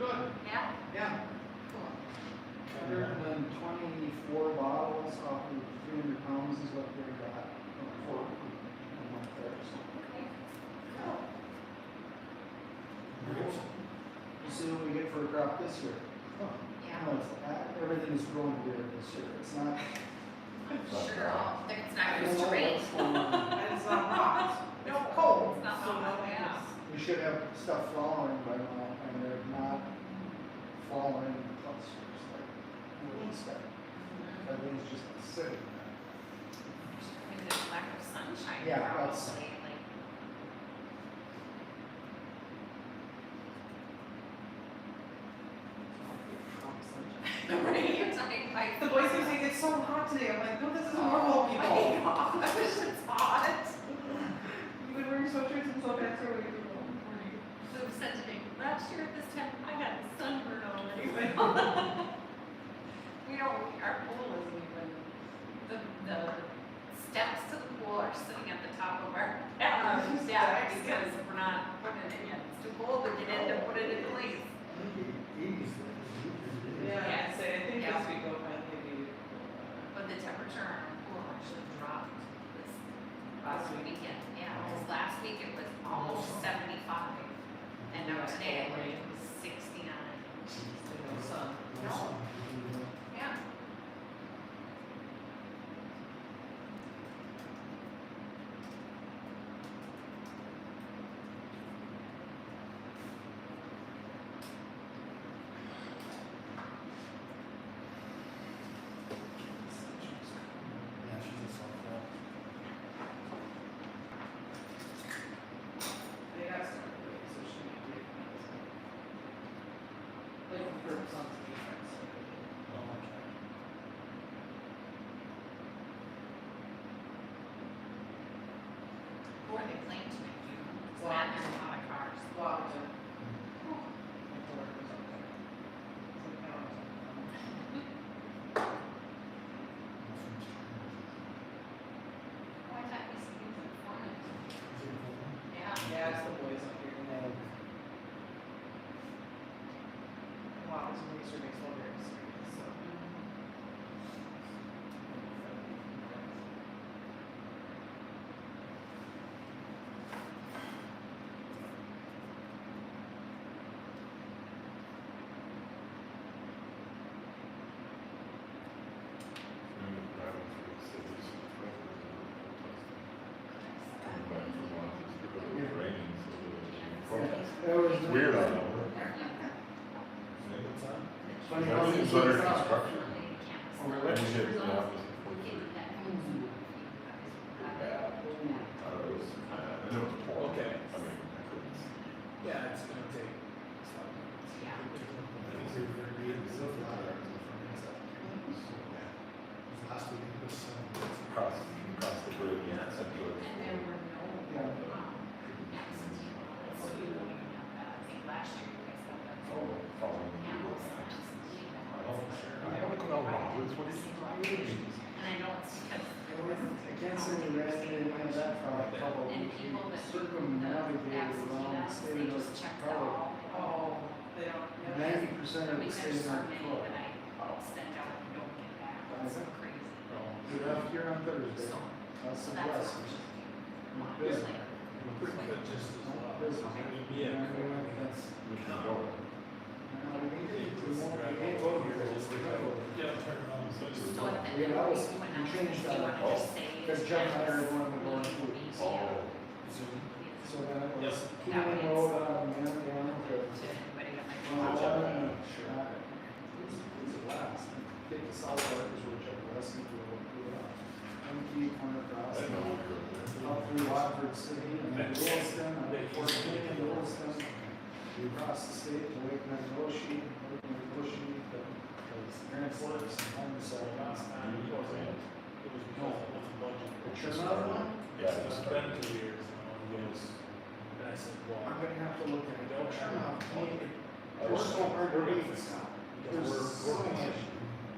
Good. Yeah? Yeah. Cool. 124 bottles off of 300 pounds is what they got for a month there. So Okay. Cool. we'll see what we get for a crop this year. Yeah. No, everything is growing weird this year. It's not. Sure, I think it's not I don't used know to rain. what's going on. And it's not hot. No, cold. It's not So hot, no, yeah. We should have stuff flowering by now, and they're not flowering in clusters like we would expect. Everything's just sitting there. Maybe there's lack of sunshine. Yeah, that's- probably, like. Right? The boys keep saying it's so hot today. I'm like, no, this is Oh, normal, my people. gosh, it's hot. You've been wearing sweatshirts and sweatpants for a week. So we said today, last year at this time, I got sunburn already. We don't, our pool isn't even, the steps to the pool are sitting at the top of our bathroom deck because we're not putting it in yet. It's too cold to get in to put it in place. Yeah, I think Yeah. this week will finally be. But the temperature on our pool actually dropped this last weekend. Yeah, because last week it was almost 75. And now today it was 69. No sun. No. Yeah. Yeah, she's a softball. They got some great, so she can do it. Like for some defense. Who are they playing tonight? It's Wow. not, there's a lot of cars. Washington. My daughter was up there. It's like, Oh, I thought we said he was in Florida. Yeah. yeah, it's the boys up here. Wow, this mixer makes one very serious, so. That was It's weird on that. Funny how Everything's they under keep up. construction. Oh, And really? you get the opposite before you. Yeah. It was, and it was pouring. Okay. I mean, I couldn't see. Yeah, it's gonna take. Last week it was Across the bridge, yeah, it's a good. And there were no, absentee ballots, so you don't even have that. I think last year you guys got that. Following the Yeah, rules. it's absentee ballots. Oh, sure. I don't know how it's what it's. And I know it's because there wasn't. I can't say we ran into any of that for a couple of And weeks. people that do the Circumnavigated absentee around the ballots, state they of just checked Colorado. all. Oh, they don't. 90% I of mean, the there's state so are many full. that I send out and don't get back. It's so crazy. You're out here on Thursday. So, That's so the that's blessing. what I'm Busy. like. Just as well. Busy. Yeah. That's. We can go. We won't go here. Yeah, turn it on. So at the Yeah, end, that was- you went we out, changed you that. wanna Oh. just say. Because Jeff and I are going to go really to- easy. Oh. So then it was Yes. Keenan Road on Manhattan To to. anybody that might. Well, watch. It was a blast. Take the south partners, which are west and go empty corner across. I know we were there. Out through Watford City and then Williston, and then Fort King and Williston. We crossed the state to Lake Nagloshi, Grand Forks, and Homicide. It was because of the budget. Sure enough, one? Yeah, It's just been 2 years now, and it was, and I said, well. I'm gonna have to look at it. Sure enough, We're so hard to read. Because There's so much.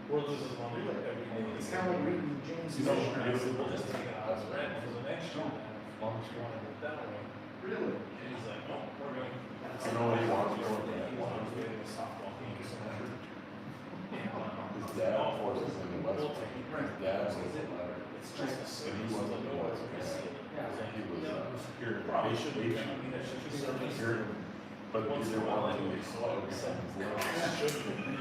we're losing money every day. It's kind of like reading James. You know, Missionary. We'll just take it out as rent for the next year, as long as you want it that way. Really? And he's like, no, we're going. You know what he wants, you know what he wants. He wants to get a soft dad was a letter. It's just a And he wasn't, he was, he was, here, Probably should be, I patient. mean, it should be something. Here, but Once you in a don't while, want to anyway, do so I it. was saying, it shouldn't be,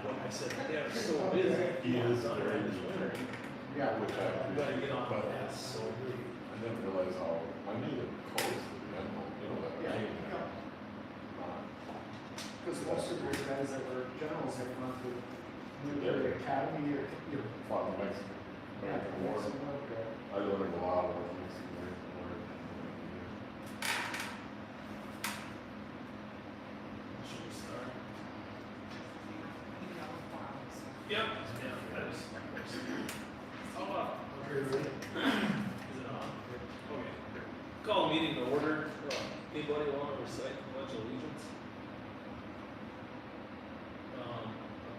what I said, they're so busy. He is very Winter. Yeah. Which I You gotta get on but that, so. I didn't realize how, I knew the codes, you know, that Yeah. name. Because most of those guys that were generals had gone to military academy or, you know. Fought in Mexico, Mexican War. Something like that. I learned a lot of Mexican War. Should we start? You know, forms. Yep. Yeah, that is. How about? Okay, ready? Is it on? Okay. Call meeting to order. Anybody want to recite the pledge of allegiance?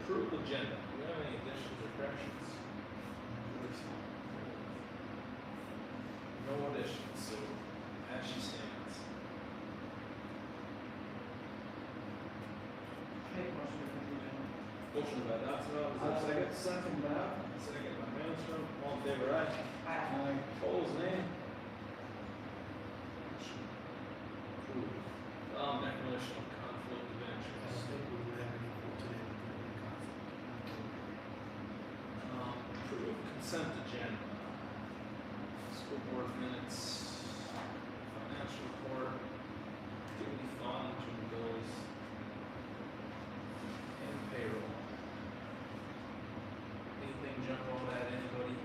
Approved agenda. Do you have any additions or corrections? No additions, so as she stands. Okay, motion to continue. Motion by Dotson, is there a second? Second that. Second by Manstrom. All in favor, aye? Aye. Opposed, nay? Approved. Declaration of conflict of interest. Approve consent agenda. School board minutes, financial report, activity fund, and bills, and payroll. Anything jump on that, anybody?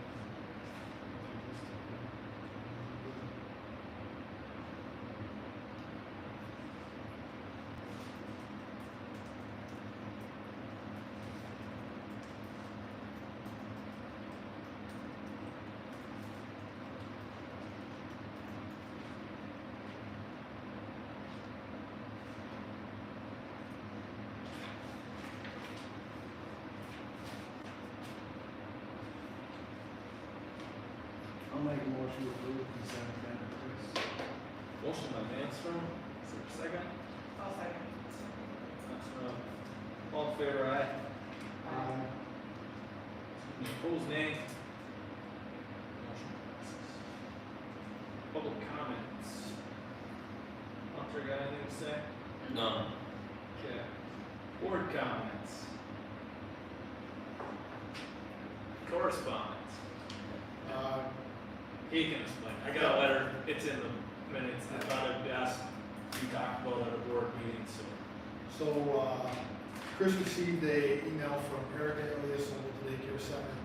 I'll make a motion to approve consent agenda, please. Motion by Manstrom, is there a second? I'll second. Manstrom. All in favor, aye? Aye. Opposed, nay? Motion passes. Public comments. Hunter, got anything to say? None. Okay. Board comments. Correspondence. He can explain. I got a letter, it's in the minutes, I thought I'd ask, you talked about at a board meeting, so. So, Chris received a email from Eric Elias over at the daycare center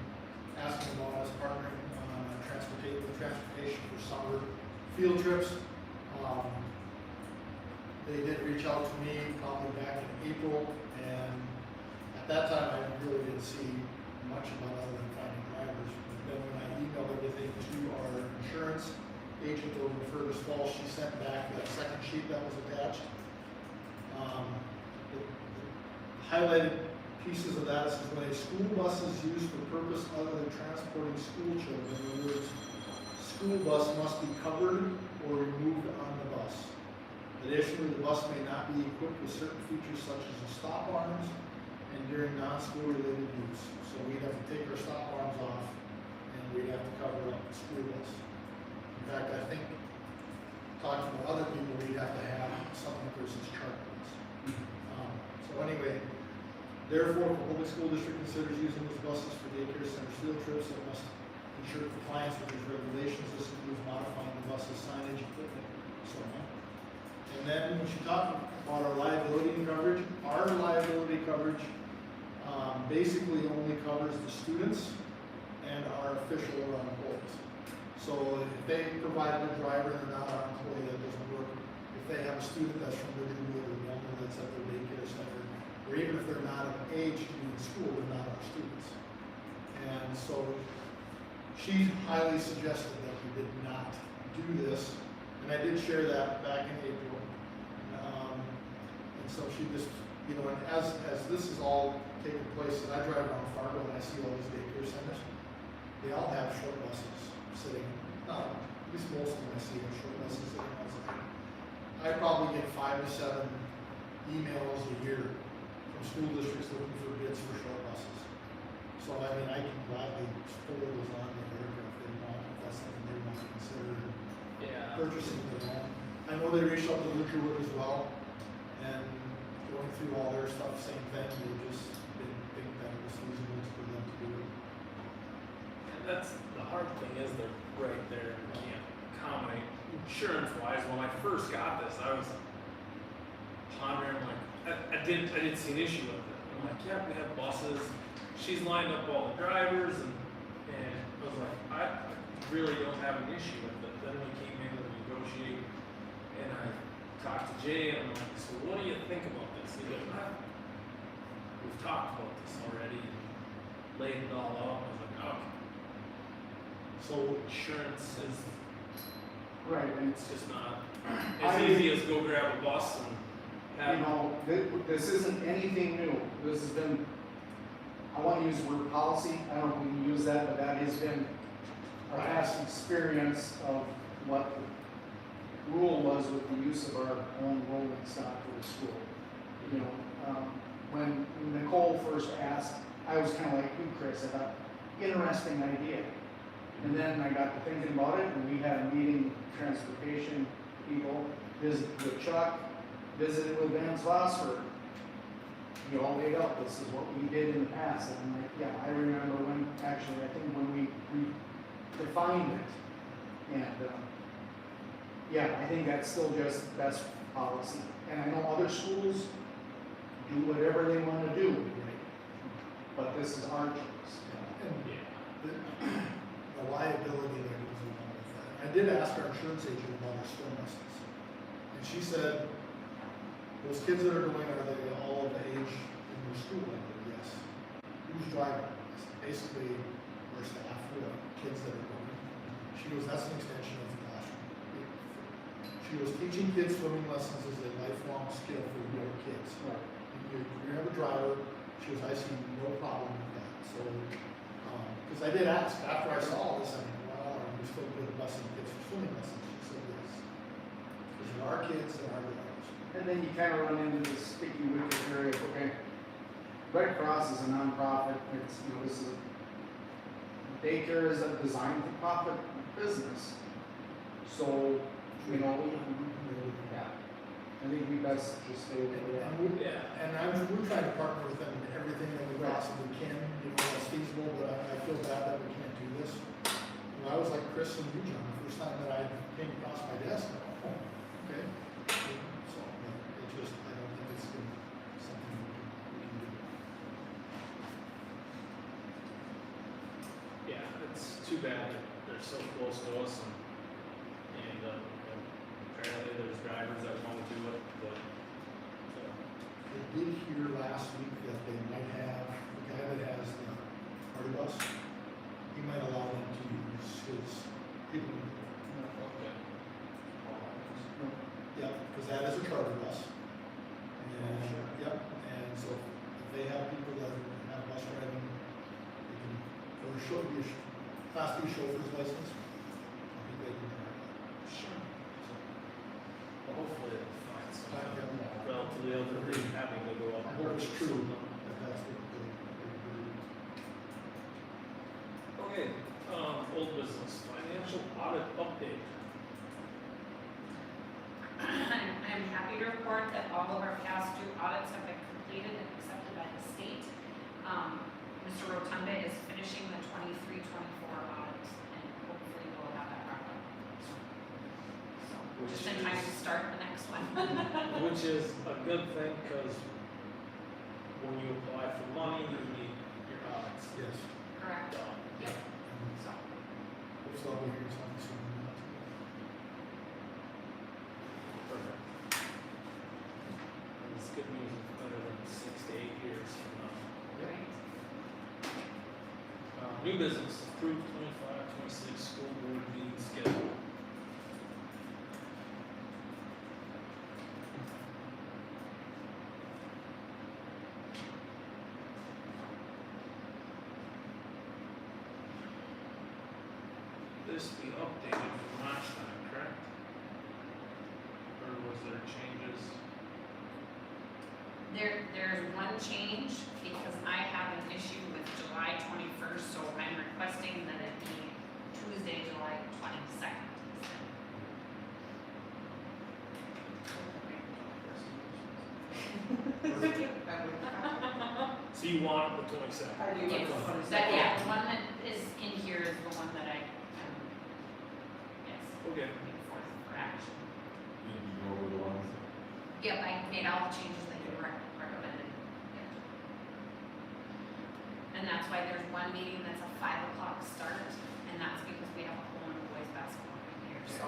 asking about us partnering on transportation for summer field trips. They did reach out to me probably back in April, and at that time, I really didn't see much about other than finding drivers. But then when I emailed everything to our insurance agent over the furthest fall, she sent back that second sheet that was attached. The highlighted pieces of that is when a school bus is used for purpose other than transporting school children, in other words, school bus must be covered or removed on the bus. Additionally, the bus may not be equipped with certain features such as the stop arms and during non-school related use. So we'd have to take our stop arms off and we'd have to cover up the school bus. In fact, I think, talking to other people, we'd have to have something versus charcoals. So anyway, therefore, if a public school district considers using these buses for daycare center field trips, it must ensure compliance with these regulations. This includes modifying the bus's signage, equipment, and so on. And then when she talked about our liability coverage, our liability coverage basically only covers the students and our official or our employees. So if they provide a driver and they're not our employee, that doesn't work. If they have a student that's from Ridgewood or Wilmer that's at their daycare center, or even if they're not of age to be in school, they're not our students. And so she highly suggested that we did not do this, and I did share that back in April. And so she just, you know, and as this is all taking place, and I drive around Fargo and I see all these daycare centers, they all have short buses sitting, at least most of them I see have short buses sitting outside. I probably get 5 to 7 emails a year from school districts looking for bids for short buses. So I mean, I can gladly forward those on to Eric if they want, if that's something they want to consider Yeah. purchasing their own. I know they reached out to Liquorwood as well, and going through all their stuff, same thing, they just didn't think that it was feasible for them to do it. And that's, the hard thing is they're right there, and can't accommodate insurance wise. When I first got this, I was pondering like, I didn't see an issue with it. I'm like, yeah, we have buses, she's lined up all the drivers, and I was like, I really don't have an issue with it. Then we came in and negotiate, and I talked to Jay, and I'm like, so what do you think about this? He goes, we've talked about this already, and laid it all out. I was like, okay. So insurance is, Right, and it's just not I- as easy as go grab a bus and have. you know, this isn't anything new. This has been, I want to use the word policy, I don't know if we can use that, but that has been our past experience of what the rule was with the use of our own rolling stock for the school. You know, when Nicole first asked, I was kind of like you, Chris, I thought, interesting idea. And then I got to thinking about it, and we had a meeting with transportation people, visited with Chuck, visited with Vance Vosper. You all laid out, this is what we did in the past, and I'm like, yeah, I remember when, actually, I think when we defined it. And, yeah, I think that's still just best policy. And I know other schools do whatever they wanna do, but this is our choice. And Yeah. the liability that goes along with that. I did ask our insurance agent about our swim lessons, and she said, those kids that are going, are they all of age in your school? I said, yes. Who's driving? Basically, our staff, we have kids that are going. She goes, that's an extension of the classroom. She goes, teaching kids swimming lessons is a lifelong skill for your kids. Right. You have a driver, she goes, I see no problem with that, so, because I did ask, after I saw this, I mean, well, are we still good busing kids for swimming lessons? She said, yes. Because there are kids that are drivers. And then you kind of run into this sticky wicket area, okay, Red Cross is a nonprofit, it's, you know, this is, daycare is a designed for profit business. So, you know, yeah, I think we best just stay where we are. We're trying to partner with them in everything that we possibly can, you know, that's feasible, but I feel bad that we can't do this. You know, I was like Chris and you, John, the first time that I came across my desk, I went, oh, okay. So, it just, I don't think it's been something we can do. Yeah, it's too bad that they're so close to us, and apparently there's drivers that want to do it, but, I did hear last week that they might have, the guy that has the party bus, he might allow them to use his people. okay. Yep, because that is a charter bus. And, yep, and so if they have people that have bus driving, they can, or should be a class B chauffeur's license, I think they can drive that. Sure. Well, hopefully they'll find Yeah. something relatively other than having to go up. I hope it's true, and that that's what they do. Okay, old business, financial audit update. I'm happy to report that all of our past due audits have been completed and accepted by the state. Mr. Rotunda is finishing the 23-24 audit, and hopefully we'll have that wrapped up. So, just in time to start the next one. Which is a good thing, because when you apply for money, you need your audits Yes. Correct. done. Yep. So, Hopefully I'll be hearing something soon. Perfect. And it's good news, it's better than 6 to 8 years from now. right. New business, approved 25-26 school board meeting schedule. This be updated from last time, correct? Or was there changes? There's one change, because I have an issue with July 21st, so I'm requesting that it be Tuesday, July 22nd. So you want the 22nd? I do Yes, want to that, yeah, the one that is in here is the one that I, yes, Okay. bring forth for action. You go over the ones. Yep, I made all the changes that you recommended. Yep. And that's why there's one meeting that's a 5 o'clock start, and that's because we have a whole new boys basketball game here, so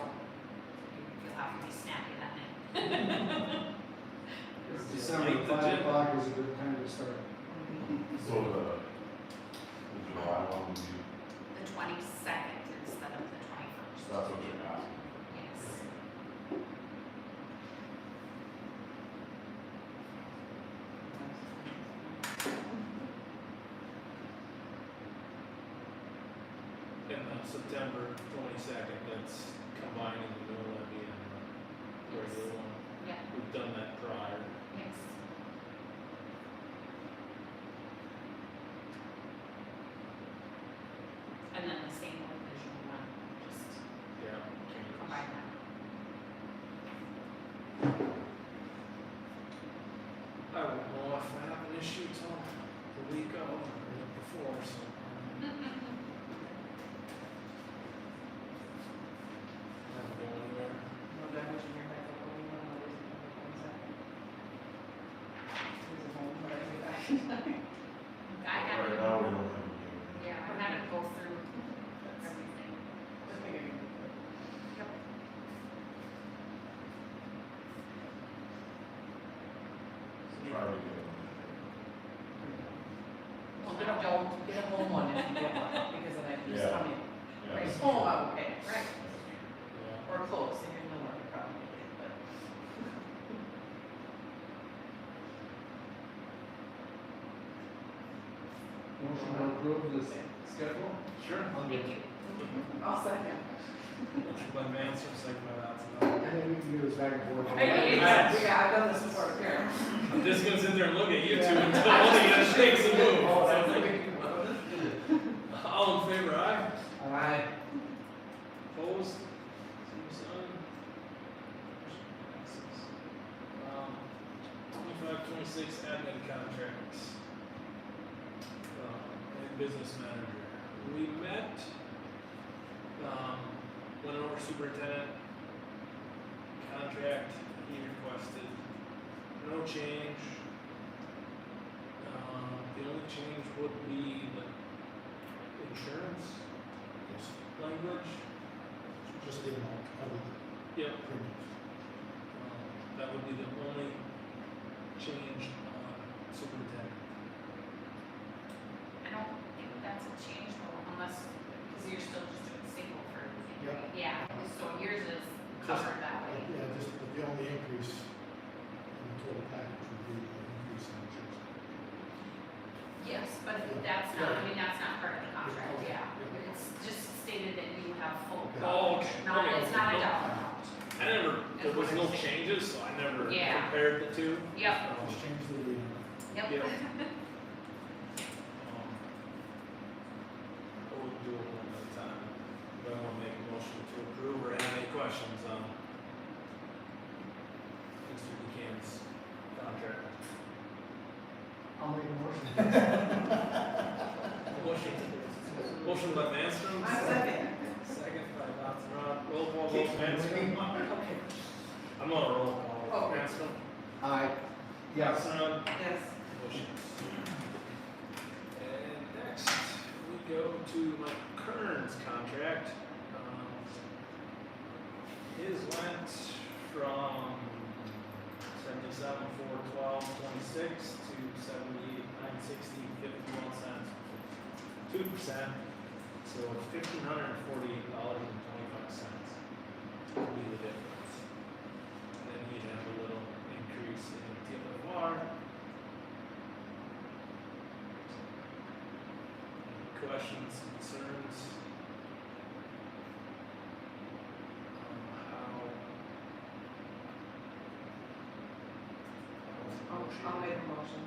you'll have to be snappy that night. December, Like the 5 gym. o'clock is a good time to start. So the July one would be, The 22nd instead of the 21st. that's what you're asking. Yes. And September 22nd, that's combining the mill levy and the regular one. Yeah, We've done that prior. yes. And then the same with visual one, just Yeah. changes. combine that. I won't know if I have an issue till the week of or the week before, so. Not going anywhere. No damage in your back, only one of those things that. There's a home, but I get back. I had Right to, now, we don't have a game. yeah, I had to go through everything. Just thinking. Yep. Try to get it. Well, don't get a home one if you get one, because then I can just Yeah. come in. Yeah, Right, that's home, true. I would pay, Right. Yeah. or close, and you're nowhere to probably get it, but. Motion to approve this schedule? Sure. Thank you. I'll second. Motion by Manson, second by Latson. And then we can do this back and forth. Yeah, I've done this before, apparently. I'm just gonna sit there and look at you two until one of you guys shakes a move. Oh, that's a big one. All in favor, aye? Aye. Opposed? Same sign. Motion passes. 25, 26 admin contracts. And business manager. We met, went over superintendent contract, he requested no change. The only change would be the insurance language. Just the amount of the Yep. premiums. That would be the only change on superintendent. I don't think that's a change though, unless, because you're still just doing single for everything, Yep. right? Yeah, so yours is covered that way. Yeah, just the only increase in the total package would be the increase in insurance. Yes, but that's not, I mean, that's not part of the contract, yeah. It's just stated that you have full Okay. Oh, coverage, okay. not, Okay. it's not a dollar amount. I never, there was no changes, so I never Yeah. compared the two. Yep, Just change the, yep. Yeah. I would do it one at a time. Do I want to make a motion to approve or have any questions on Mr. Buchanan's contract? I'll make a motion. Motion by Manstrom. I second. Second by Latson. Roll call vote, Manstrom. Okay. I'm on a roll call. Okay. Manstrom. Aye. Yes. Latson. Yes. Motions. And next, we go to Mike Kern's contract. His went from 77,412.26 to 78,960.51 cents, 2%. So it's $1,548.25 would be the difference. And then he'd have a little increase in TLFR. Questions, concerns? How? I'll make a motion.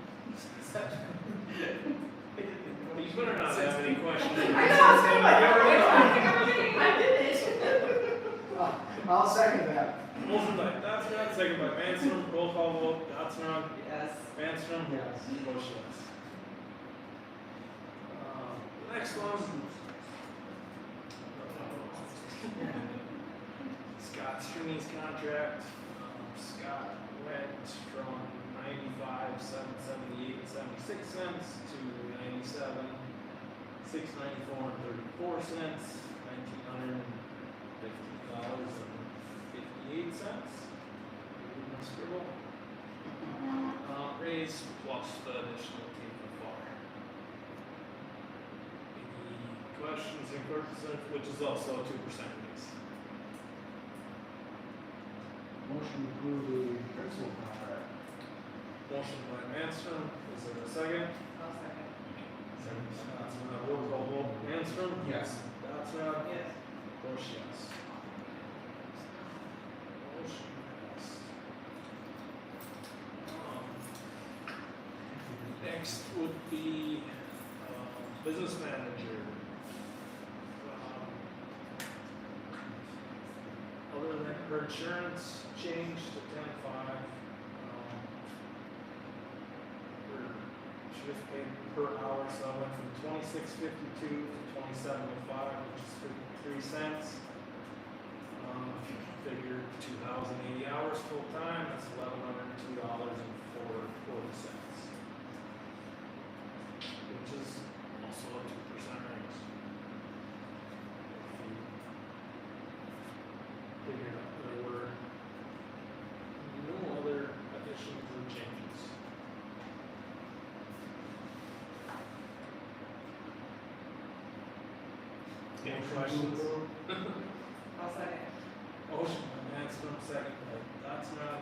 You better not have any questions. I did it. I'll second that. Motion by Datsram, second by Manstrom, roll call vote, Datsram, Yes. Manstrom. Yes. Bush, yes. Next one. Scott Stringy's contract, Scott went from 95,778.76 to 97,694.34, $1,950.58. Scribble. Raise plus the additional taken far. Any questions in clerk, which is also a 2% raise. Motion to approve the principal contract. Motion by Manstrom, is there a second? I'll second. Second by Datsram, roll call vote, Manstrom? Yes. Datsram? Yes. Bush, yes. Motion passed. Next would be, business manager. Other than her insurance changed to 10.5. She was paid per hour, so I went from 26.52 to 27.05, which is 53 cents. If you figure 2,080 hours full time, that's $1,102.40, which is also a 2% raise. If you figure out there were no other additions or changes. Any questions? I'll second. Motion by Manstrom, second by Datsram.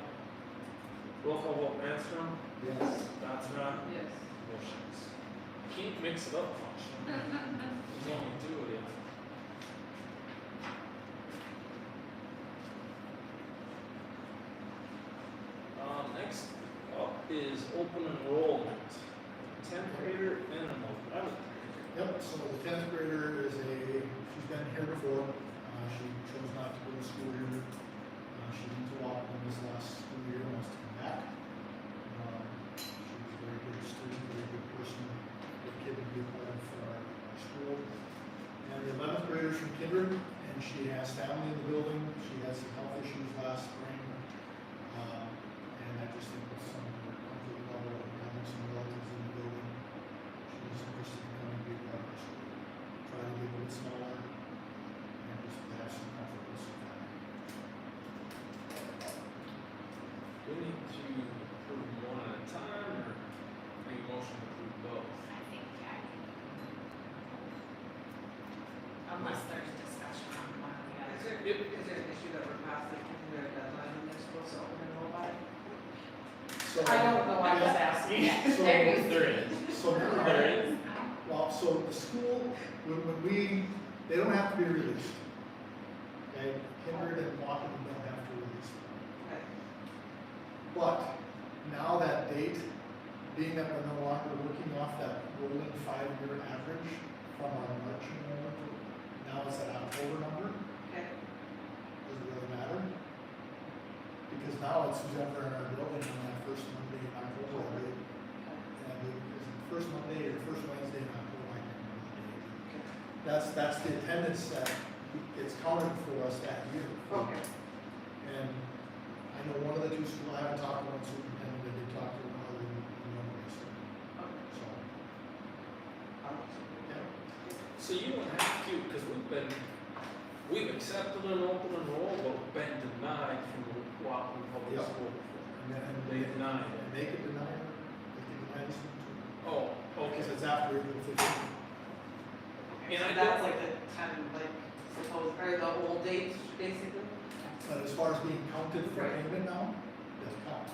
Roll call vote, Manstrom, Yes. Datsram, Yes. motions. Can't mix it up much. There's only two of you. Next up is open enrollment. 10th grader and an 11th grader. Yep, so the 10th grader is she's been here before, she chose not to go to school here. She went to Washington this last school year, wants to come back. She was a very good student, very good person, good kid to be a part of our school. And the 11th grader is from Kindred, and she has family in the building, she had some health issues last spring. And I just think with some of her comfort level and having some relatives in the building, she was interested in coming to be a part of our school. Try to be a little smaller and just have some comfort with some family. Do we need to approve one at a time or make a motion to approve both? I think Jackie. Unless there's discussion on one or the Is other. there an issue that we're past the particular deadline when they're supposed to open enroll by? So, I don't know, I was asking. So- There is. There is. So, There is. well, so the school, when they don't have to be released. Okay, Kindred and Washington don't have to release them. Okay. But now that date, being that we're no longer working off that rolling 5-year average from our March enrollment, now it's an October number, Okay. does it really matter? Because now it's who's ever in our building on that first Monday in October, right? And is it first Monday or first Wednesday in October, I can't remember the date. That's the attendance that it's counted for us that year. Okay. And I know one of the two schools, I haven't talked to one superintendent, but they talked to another one, so. Yeah. So you don't have to, because we've accepted an open enroll, but been denied from Wapton Public Yep. School before. And They denied it. And they could deny it, they could deny this one too. Oh, okay. Because it's after April 15th. And So I that's don't- like the time, like, suppose, or the old date, basically? But as far as being counted for Right. payment now, doesn't count.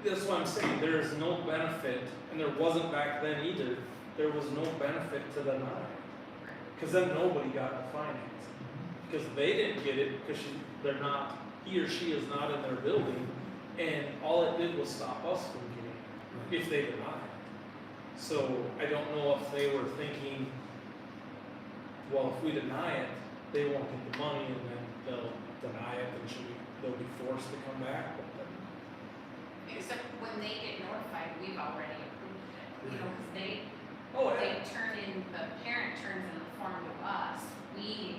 That's what I'm saying, there is no benefit, and there wasn't back then either, there was no benefit to the nine. Cause then nobody got the finance, cause they didn't get it, cause he or she is not in their building, and all it did was stop us from getting it. if they deny it. So I don't know if they were thinking, well, if we deny it, they won't get the money and then they'll deny it and they'll be forced to come back. But then, Except when they get notified, we've already approved it, you know, cause they oh, yeah, the parent turns in the form to us, we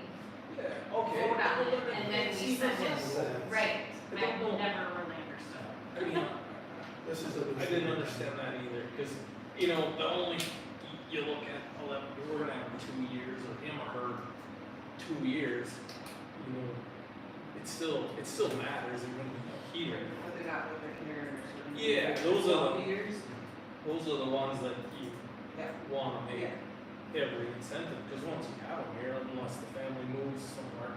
yeah, okay. vote on it, and then we send it, sense. right, I don't know. I've never really understood. I mean, This is a. I didn't understand that either, because, you know, the only, you look at 11, we're gonna have 2 years, or him or her, 2 years, you know, it still matters, they're gonna be here. What they got with their kindergartners. Yeah, those are the- Years. Those are the ones that you Yeah. wanna make Yeah. every incentive, because once you have them here, unless the family moves somewhere,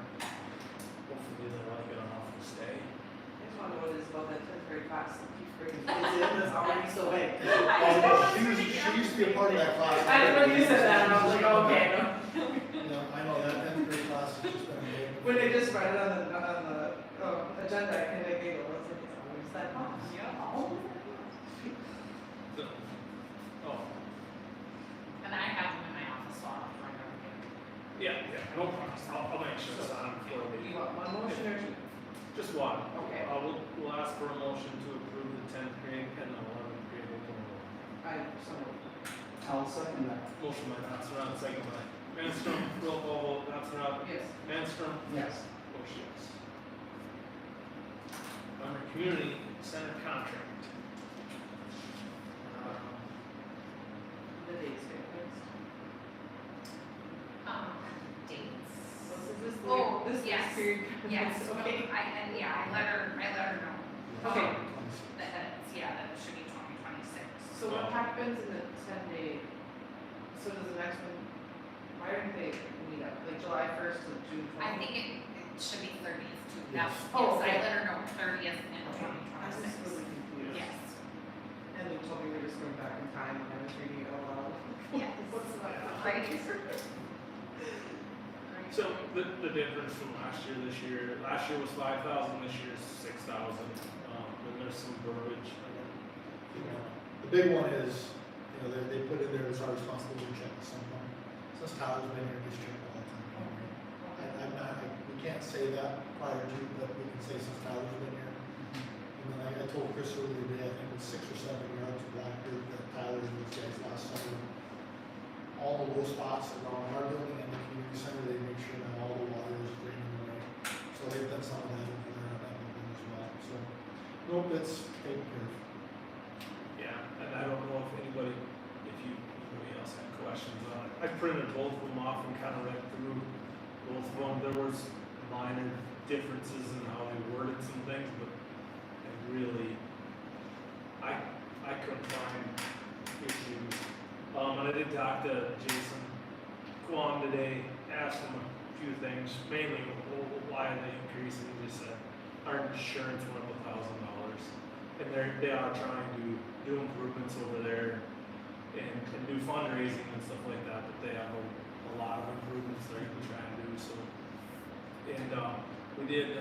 hopefully they're like enough to stay. I just wanna know what it is about that 10th grade class that keeps bringing kids in that's already so big. She used to be a part of that class. I know you said that, and I was like, okay. You know, I know that 10th grade class has just been amazing. When they just read it on the agenda, I kind of giggled, I was like, it's always that much. So, oh, And I have them in my office, so I'll find out. yeah, no problem, I'll make sure it's on before You we, want one motion or two? just one. Okay. We'll ask for a motion to approve the 10th grade and the 11th grade open enrollment. So moved. I'll second that. Motion by Natsaron, second by Manstrom, roll call vote, Natsaron, Yes. Manstrom, Yes. motion yes. Under community center contract. The dates get fixed. Dates. Is this the, Oh, this yes. period? Yes, Okay. I let her know. Okay. That it's, that it should be 2026. So what happens in the 10-day, so does the next one, why aren't they meet up, like July 1st to June 20th? I think it should be 30th too. Yes. Yes, Oh, I okay. let her know 30th and I was just 2026. really confused. Yes. And they told me we were just going back in time when I was reading it out loud. Yes. What's that? Right. So the difference from last year, last year was 5,000, this year is 6,000. And there's some verbiage. You know, the big one is, you know, they put in there, it's our responsibility to check at some point. Since Tyler's been here, he's checked all the time. I'm not, we can't say that prior to, but we can say since Tyler's been here. And then I told Chris earlier today, I think it was 6 or 7 yards of Blackbird that Tyler's and those guys last summer. All the low spots around our building and the community center, they make sure that all the water is draining away. So they've done some of that over there at that building as well, so, nope, it's taken care of. Yeah, and I don't know if anybody else had questions on it. I printed both of them off and kind of read through both of them. There was minor differences in how they worded some things, but I couldn't find issues. And I did talk to Jason Kwan today, asked him a few things, mainly why they increased, and he just said, our insurance went up $1,000. And they are trying to do improvements over there and do fundraising and stuff like that, but they have a lot of improvements they're gonna try and do, so. And, we did,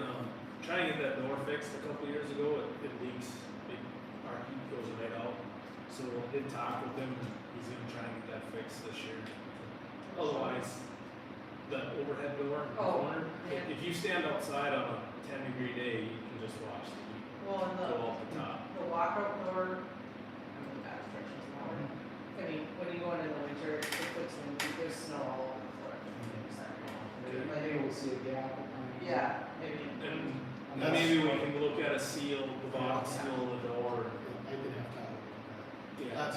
try and get that door fixed a couple years ago, it leaks, our heat goes right out. So I did talk with him, and he's gonna try and get that fixed this year. Otherwise, the overhead door in the Oh, corner, yeah. if you stand outside on a 10-degree day, you can just watch the heat Well, and go off the top. the walkout door, I mean, that instruction's not. I mean, when you go in the winter, it puts in, there's snow all over the floor. Maybe we'll see a gap. Yeah, maybe. And maybe we can look at a seal, the bottom seal of the door. I did have Tyler. Yeah,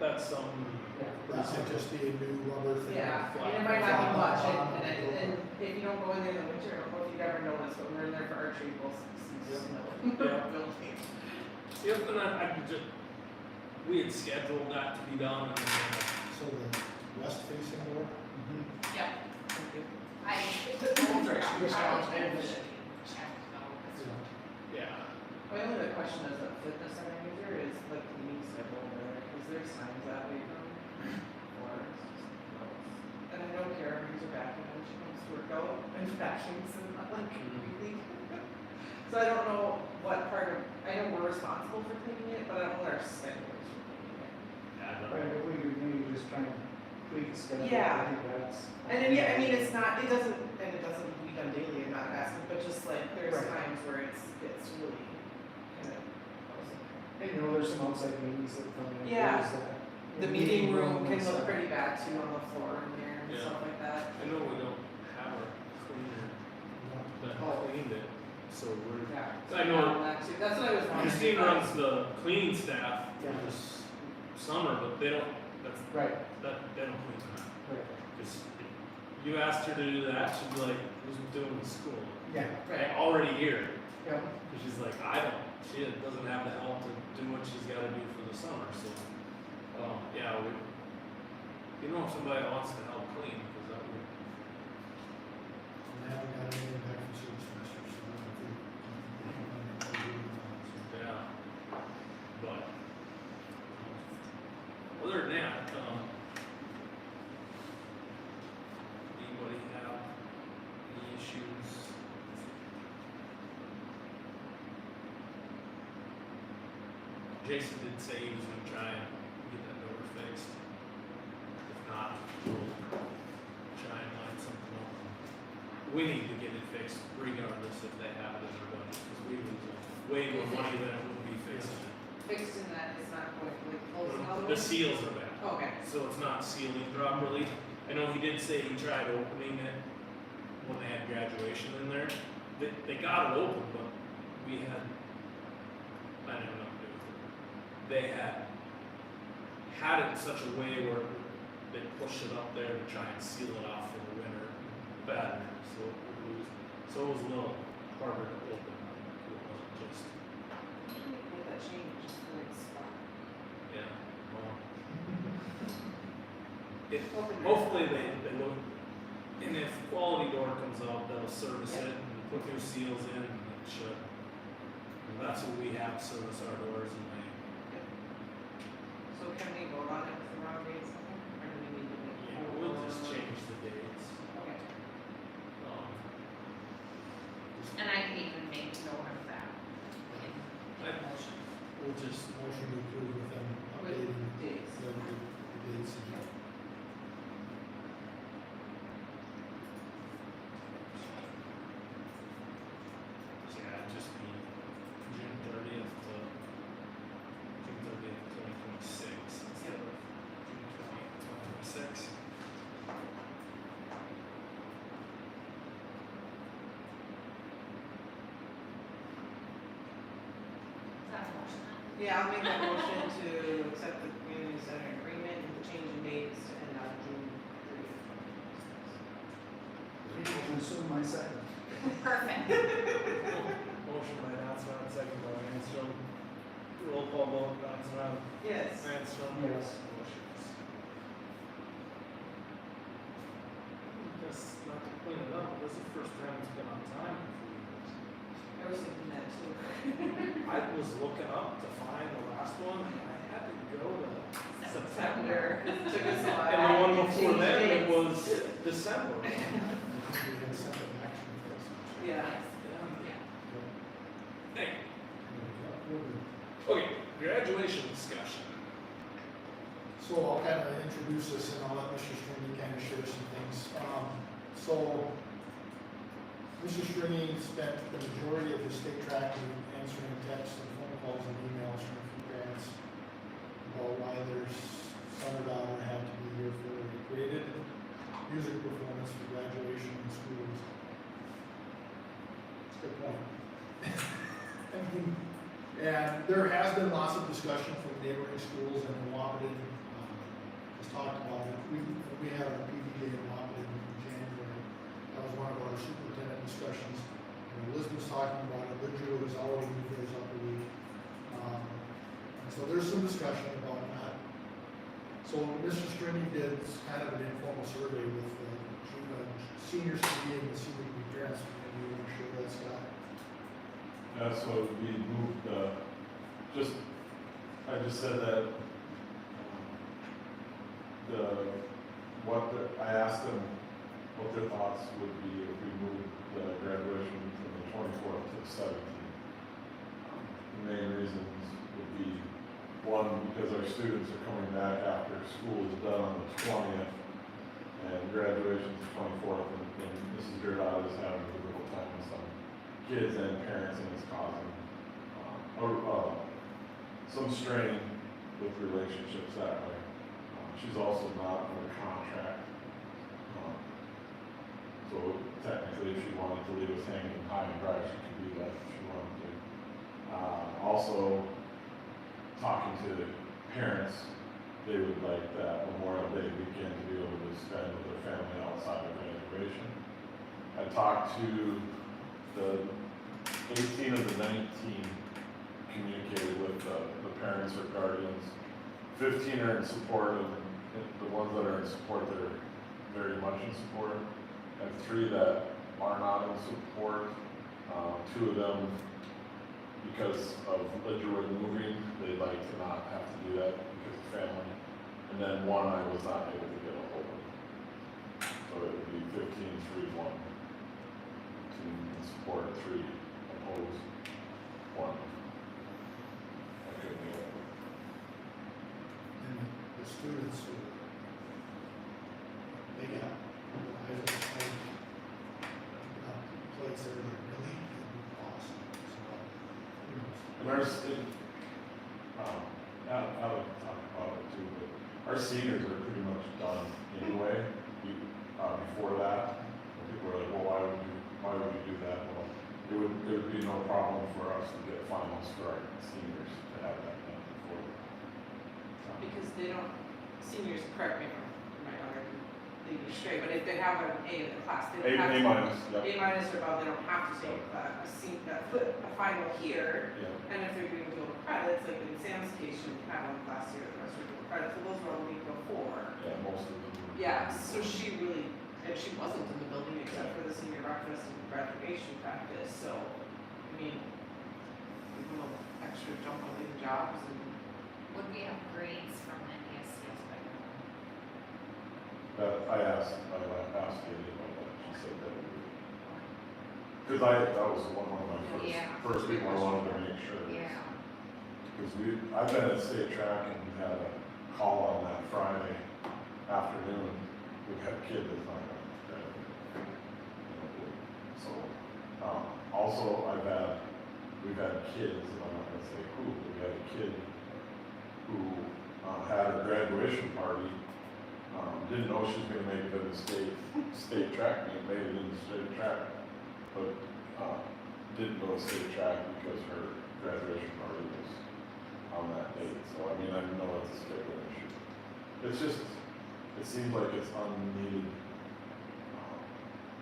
that's something. That might just be a new rubber thing. Yeah, I mean, it might not be much, and if you don't go in there in the winter, I don't know if you've ever noticed, but we're in there for archery, we'll see snow. Yeah. Building. Yep, and I just, we had scheduled that to be done, and So the west facing door, Yep. I Old direction, which I one? check those. yeah. My only other question as a fitness center user is like the meeting schedule over there, is there signs that way from? Or it's just notes? And I don't care, our are back and she comes to work out and fashions and not like weekly. So I don't know what part of, I know we're responsible for cleaning it, but I don't know what our schedule is for schedule. Yeah. I think that's. And then, yeah, I mean, it doesn't need to be done daily, I'm not asking, but just like, there's Right. times where it's really kind of. And you know, there's some outside meetings that come in. Yeah. There's that. The meeting room can and look stuff. pretty bad too on the floor in there and Yeah. stuff like that. I know we don't have our cleaner that cleaned it, so we're, Yeah. I know That too, that's what I was wondering. Christine runs the cleaning staff Yeah. for this summer, but they don't, Right, they don't clean that. right, Cause you asked her to do that, she'd be like, who's doing the school? yeah, Right. Already here, yeah, cause she's like, she doesn't have the help to do what she's gotta do for the summer, so. Yeah, if somebody wants to help clean, cause that would, I haven't got anything back from service masters, so I don't think. yeah. But, other than that, anybody have any issues? Jason did say he was gonna try and get that door fixed. If not, we'll try and line something up. We need to get it fixed regardless if they have it in their budget, because we lose way more money than it would be fixing it. Fixed in that it's not going, like, closing all the way? The seals are bad. Okay. So it's not sealing properly. I know he did say he tried opening it when they had graduation in there. They got it open, but we had, I don't know what to do with it. They had it in such a way where they pushed it up there to try and seal it off for the winter better, so it was a little harder to open. It wasn't just, Make that change, just the right spot. yeah, well. Open it. Hopefully they look, and if quality door comes out, they'll service it and put new seals in and it should. And that's what we have, service our doors and they, So can we vote on it with the wrong dates, or do we need to make? yeah, we'll just change the dates. Okay. And I can even make note of that in the motion. We'll just motion to approve with them With updating dates. the dates and. Yeah, it'd just be June 30th to June 30th, 2026 instead of June 20th, 2026. Is that a motion then? Yeah, I'll make that motion to accept the community center agreement and the change in dates to end on June 30th. I'll consume my second. Perfect. Motion by Knopfler, second by Manstrom. Roll call vote, Knopfler, Yes. Manstrom. Yes. Motions. Just not to clean it up, this is the first time it's been on time in 4 years. I was thinking that too. I was looking up to find the last one, and I had to go to September. September, it took us a while. And the one before Change then, it dates. was December. We can set an action for this. Yeah. Hey, Yeah. okay, graduation discussion. So I'll kind of introduce this and I'll let Mr. Stringy kind of share some things. So Mr. Stringy spent the majority of his state tracking answering texts and phone calls and emails from a few parents about why their son or daughter had to be here for a graded music performance for graduation in schools. Good point. And there has been lots of discussion from neighboring schools and Wapaton, has talked about it. We had our PD day in Wapaton in January. That was one of our superintendent discussions. Liz was talking about it, Lidger was already moved theirs up a week. And so there's some discussion about that. So Mr. Stringy did kind of an informal survey with the senior CD and the senior parents, and we were sure that's got. Yeah, so we moved, I just said that, I asked them what their thoughts would be if we moved the graduation from the 24th to the 17th. The main reasons would be, one, because our students are coming back after school is done on the 20th, and graduation's 24th, and Mrs. Girdot is having a difficult time with some kids and parents, and it's causing, some strain with relationships that way. She's also not under contract. So technically, if she wanted to leave us hanging high and dry, she could do that if she wanted to. Also, talking to parents, they would like that Memorial Day weekend to be able to spend with their family outside of graduation. I talked to the 18 of the 19 communicated with the parents or guardians. 15 are in support, and the ones that are in support, they're very much in support. And 3 that are not in support. 2 of them, because of Lidgerwood moving, they'd like to not have to do that because of family. And then 1 I was not able to get a hold of. So it would be 15, 3, 1. 2 in support, 3 opposed, 1. I couldn't get it. And the students, they got, plates that are really awesome, so, who knows? And our, I would talk about it too, but our seniors are pretty much done anyway. Before that, people were like, well, why would you do that? Well, it would be no problem for us to get finals for our seniors to have that done before. Because they don't, seniors, correct me if my daughter lead me straight, but if they have an A in the class, they don't have A to. minus, yep. A minus or above, they don't have to take a final here. Yeah. And if they're doing dual credits, like in Sam's case, she didn't have one class here, the rest are dual credits, so those were a week before. Yeah, most of them. Yeah, so she really, and she wasn't in the building except for the senior breakfast and graduation practice, so, I mean, a little extra jump on the jobs and. Would we have grades from NESCS by now? I asked Katie about that, she said that would be. Because that was one of my first people I wanted to make sure. Yeah. Because I've been at state track and we had a call on that Friday afternoon. We've had a kid that's not going to graduate. So, also we've had kids, and I'm not going to say who, but we had a kid who had a graduation party, didn't know she was going to make it to the state track meet, made it in the state track, but didn't go to state track because her graduation party was on that date. So I mean, I know it's a schedule issue. It's just, it seems like it's unneeded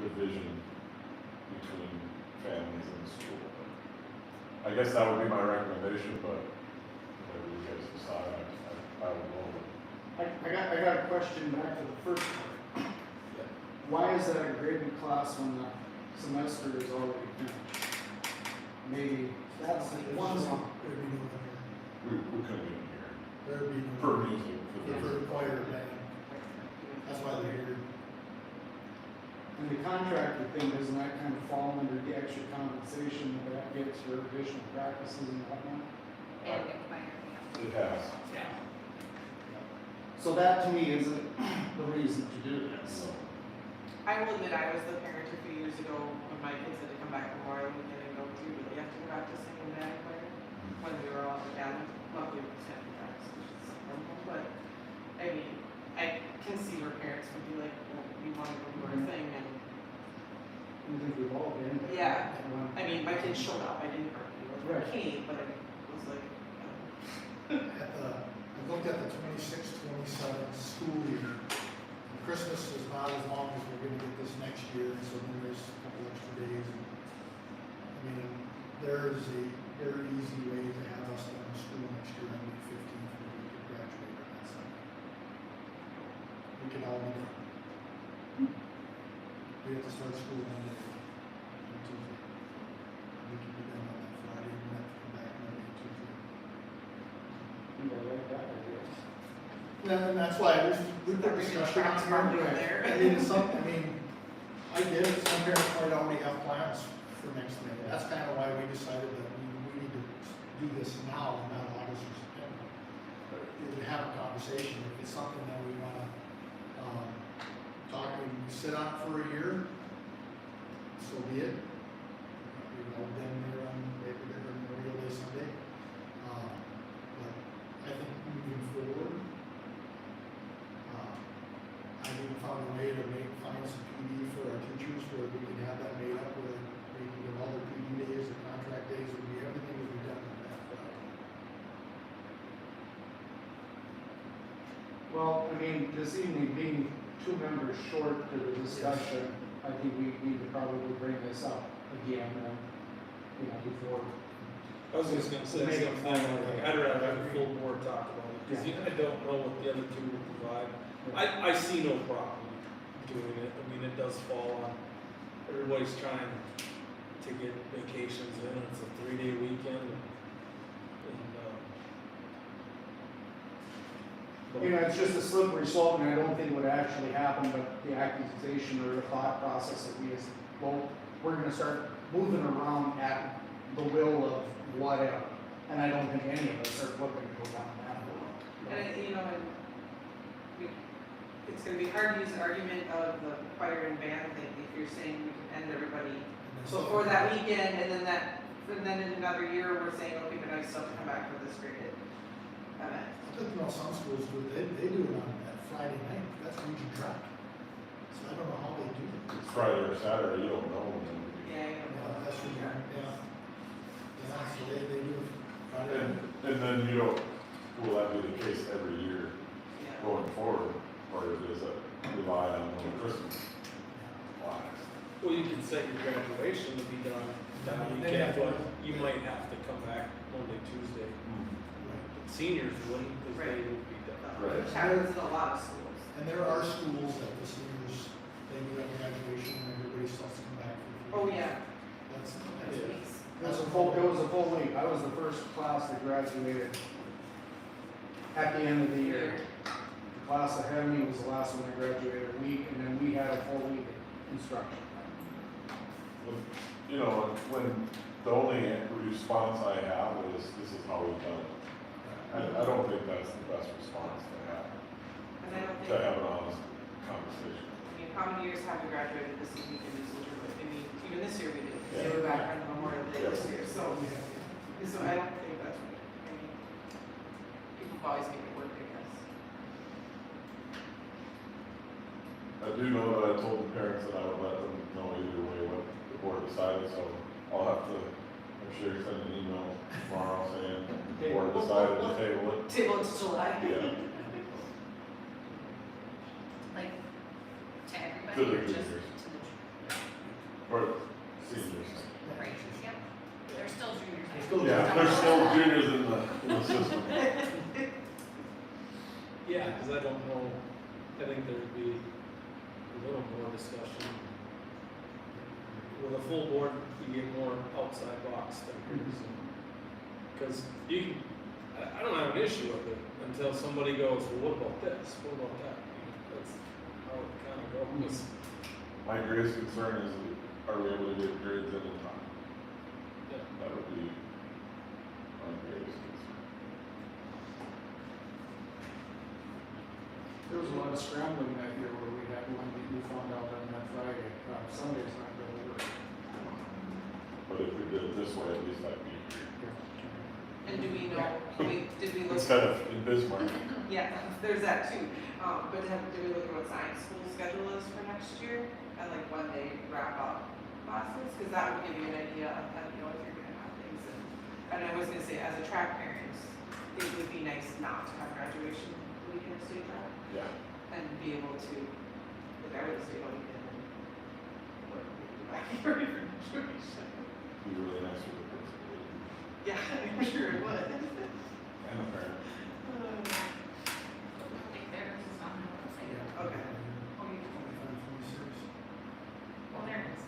division between families and the school. I guess that would be my recommendation, but whatever you guys decide, I would go with. I got a question back to the first part. Why is that a graded class when the semester is already finished? Maybe that's the one. There'd be no, We couldn't even hear. there'd be no. For music, for the. For choir band, that's why they're here. And the contractor thing, doesn't that kind of fall under the extra compensation that gets for additional practices and whatnot? And required, yeah. It has. Yeah. So that to me isn't the reason to do this. I will admit, I was the parent a few years ago when my kids had to come back from Memorial Weekend and go, do you really have to go back to singing band choir? When we were all together, well, we were standing back, so it's just normal, but, I mean, I can see where parents would be like, well, we want to go do our thing, and, I think we've all been. Yeah. I mean, my kids showed up, I didn't hurt you, Right. I came, but it was like, I looked at the 26-27 school year. Christmas is not as long as we're gonna get this next year, so then there's a couple extra days. I mean, there's a very easy way to have us done in school next year on May 15th, when we could graduate on that Sunday. We can all be done. We have to start school Monday, and Tuesday. We can be done on that Friday, we have to come back Monday and Tuesday. I like that idea. And that's why we put discussion on Farming here. there. I mean, I get it, some parents might already have plans for next May. That's kind of why we decided that we need to do this now, not August or September. We can have a conversation, if it's something that we wanna, maybe we sit on it for a year, so be it. We've all been there on Labor Day or Memorial Day Sunday. But I think moving forward, I even found a way to find some PD for our teachers where we can have that made up where we can get all their PD days, their contract days, and everything will be done on that Friday. Well, I mean, this evening being 2 members short to the discussion, I think we need to probably bring this up again, before. I was just gonna say Make it something, final. like, I'd rather have a full board talk about it, cause I don't know what the other two will provide. I see no problem doing it, I mean, it does fall on, everybody's trying to get vacations in, it's a 3-day weekend. It's just a slippery slope, and I don't think it would actually happen, but the accusation or the thought process that we as, well, we're gonna start moving around at the will of whatever. And I don't think any of us are looking to go down that road. And it's gonna be hard to use the argument of the choir and band thing, if you're saying we can end everybody before that weekend, and then in another year, we're saying, okay, but I still have to come back for this graded event. I think, some schools do it, they do it on that Friday night, that's region track. So I don't know how they do it. It's Friday or Saturday, you don't know. Yeah, That's region, yeah. Yeah, so they do it Friday And, night. and then you don't, will that be the case every year yeah. going forward, or does it rely on when Christmas flies? Well, you can set your graduation to be done that They have weekend, to- but you might have to come back Monday, Tuesday. Right. Seniors wouldn't, because they Right. would be done. Right. Which happens in a lot of schools. And there are schools that the seniors, they do that graduation and everybody starts to come back for the. Oh, yeah. That's, That's Yeah. weeks. It was a full week. I was the first class that graduated at the end of the year. The class ahead of me was the last one that graduated a week, and then we had a full week of instruction. When the only response I have is, this is how we've done it. I don't think that's the best response to have, And I don't to think, have an honest conversation. how many years have we graduated this week in this year? But even this year we did, because Yeah. they were back on Memorial Day this Yeah. year, so I don't think that's right. People always make it work, I guess. I do know that I told the parents that I would let them know either way what the board decided, so I'll have to, I'm sure, send an email tomorrow saying the board decided to table it. Table it to July. Yeah. Like, to everybody To the or just juniors. to the, Or seniors. right, yep, they're still juniors. They're still Yeah, there's still juniors in the system. Yeah, because I don't know, I think there'd be a little more discussion. With a full board, you get more outside box thinkers. Because you can, I don't have an issue with it until somebody goes, well, what about this, what about that? That's how it kind of goes. My greatest concern is, are we able to get grades in time? Yeah. That would be my greatest concern. There was a lot of scrambling that year where we had one that we found out on that Friday. Sunday's not gonna work. But if we did it this way, at least I'd be And do we know, did we look? instead of in Bismarck. Yeah, there's that too. But did we look at what science school schedule is for next year? And like one day wrap up classes? Because that would give you an idea of how, if you're gonna have things. And I was gonna say, as a track parent, it would be nice not to have graduation weekend state track Yeah. and be able to, like I would stay all weekend and work back for graduation. Be really nice with the principal Yeah, I'm sure it would. and the parent. I think theirs is on the website. Okay. Oh, you, 25, 26. well, there it is.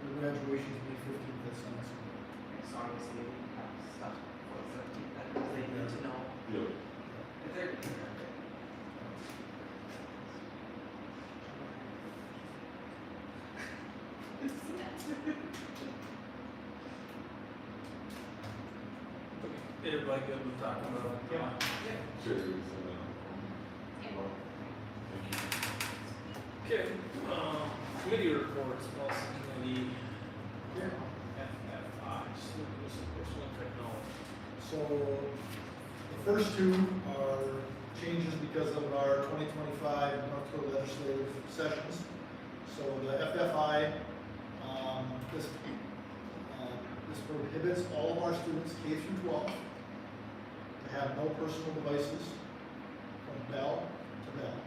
The graduation's May 15th, that's next week. So obviously we have stuff for the 17th that they need to know Yeah. if they're doing it. Everybody good with talking about it? Yeah. Sure. So, well, thank you. Okay, committee reports, policy committee, Yeah. FFI, student personal technology. So, the first two are changes because of our 2025 North Dakota legislative sessions. So the FFI, this prohibits all of our students K through 12 to have no personal devices from bell to bell.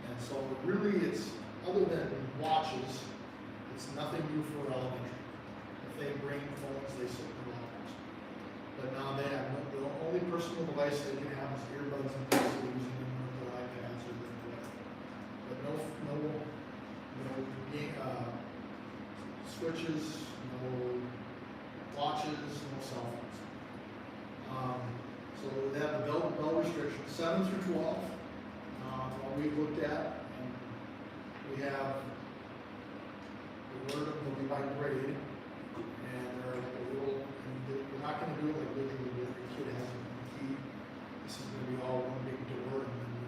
And so really it's, other than watches, it's nothing new for elementary. If they bring phones, they sit in the lockers. But now they have, the only personal device they can have is earbuds in case they're using them with their iPads or their whatever. But no switches, no watches, no cell phones. So they have the bell restriction, 7 through 12. What we looked at, and we have, we ordered them to be by grade, and they're like a little, and we're not gonna do it like literally where the kid has a key. This is gonna be all one big door, and then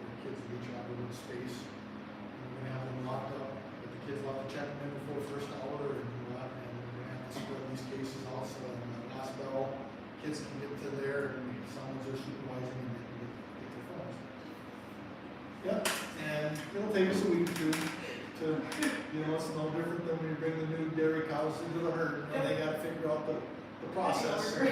the kids will each have a little space. And we're gonna have them locked up, but the kids will have to check them in before the first hour, and we're gonna have to spread these cases out, so on the last bell, kids can get to there, and someone's there supervising, and they can get their phones. Yep, and it'll take us a week or two to, it's no different than when you bring the new dairy cows into the herd, and they gotta figure out the process. But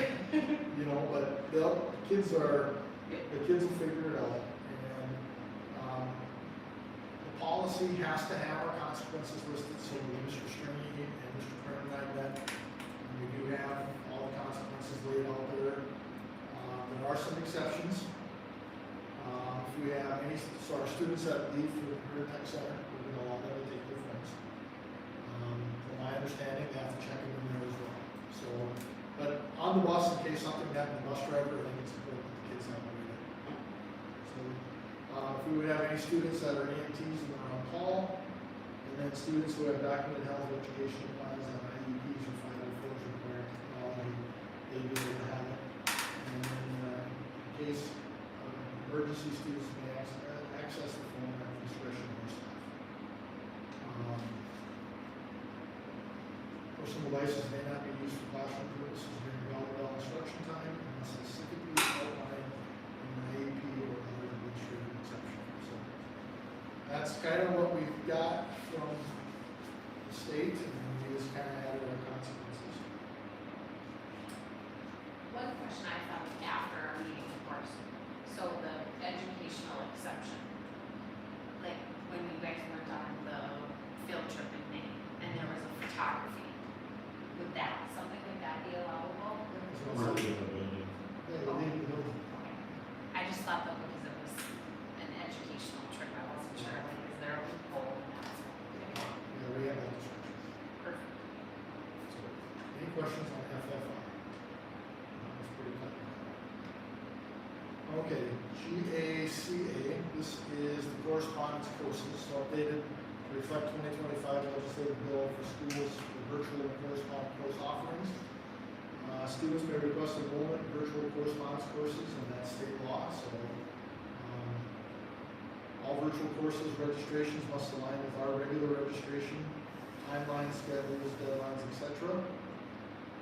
the kids will figure it out, and, the policy has to have our consequences listed, so Mr. Stringy and Mr. Kern and I met, and we do have all the consequences laid out there. There are some exceptions. If we have so our students that leave for the Career Tech Center, we're gonna allow them to take their phones. From my understanding, they have to check them in there as well. So, but on the bus, in case something happened to the bus driver, I think it's important that the kids have them ready. So, if we would have any students that are EMTs and are on call, and then students who have documented health education plans on IEPs or 504s required technology, they'd be able to have it. And then, in case emergency students may access the phone at the discretion of our staff. Personal devices may not be used for classroom purposes during bell instruction time unless specifically outlined in an IEP or other administrative exception. So that's kind of what we've got from the state, and we just kind of added our consequences. One question I thought after our meeting, of course, so the educational exception, like when you guys went on the field trip in Maine and there was a photography, would something like that be allowable? We're in the building. Yeah, they leave the building. Okay. I just thought that because it was an educational trip, I wasn't sure, like, is there a loophole in that? Yeah, we have that discussion. Perfect. So, any questions on FFI? That's pretty clear. Okay, GACA, this is the correspondence courses, so updated to reflect 2025 legislative bill for schools for virtual and correspondence course offerings. Students may request enrollment in virtual correspondence courses, and that's state law, so all virtual courses registrations must align with our regular registration, timelines, schedules, deadlines, etc.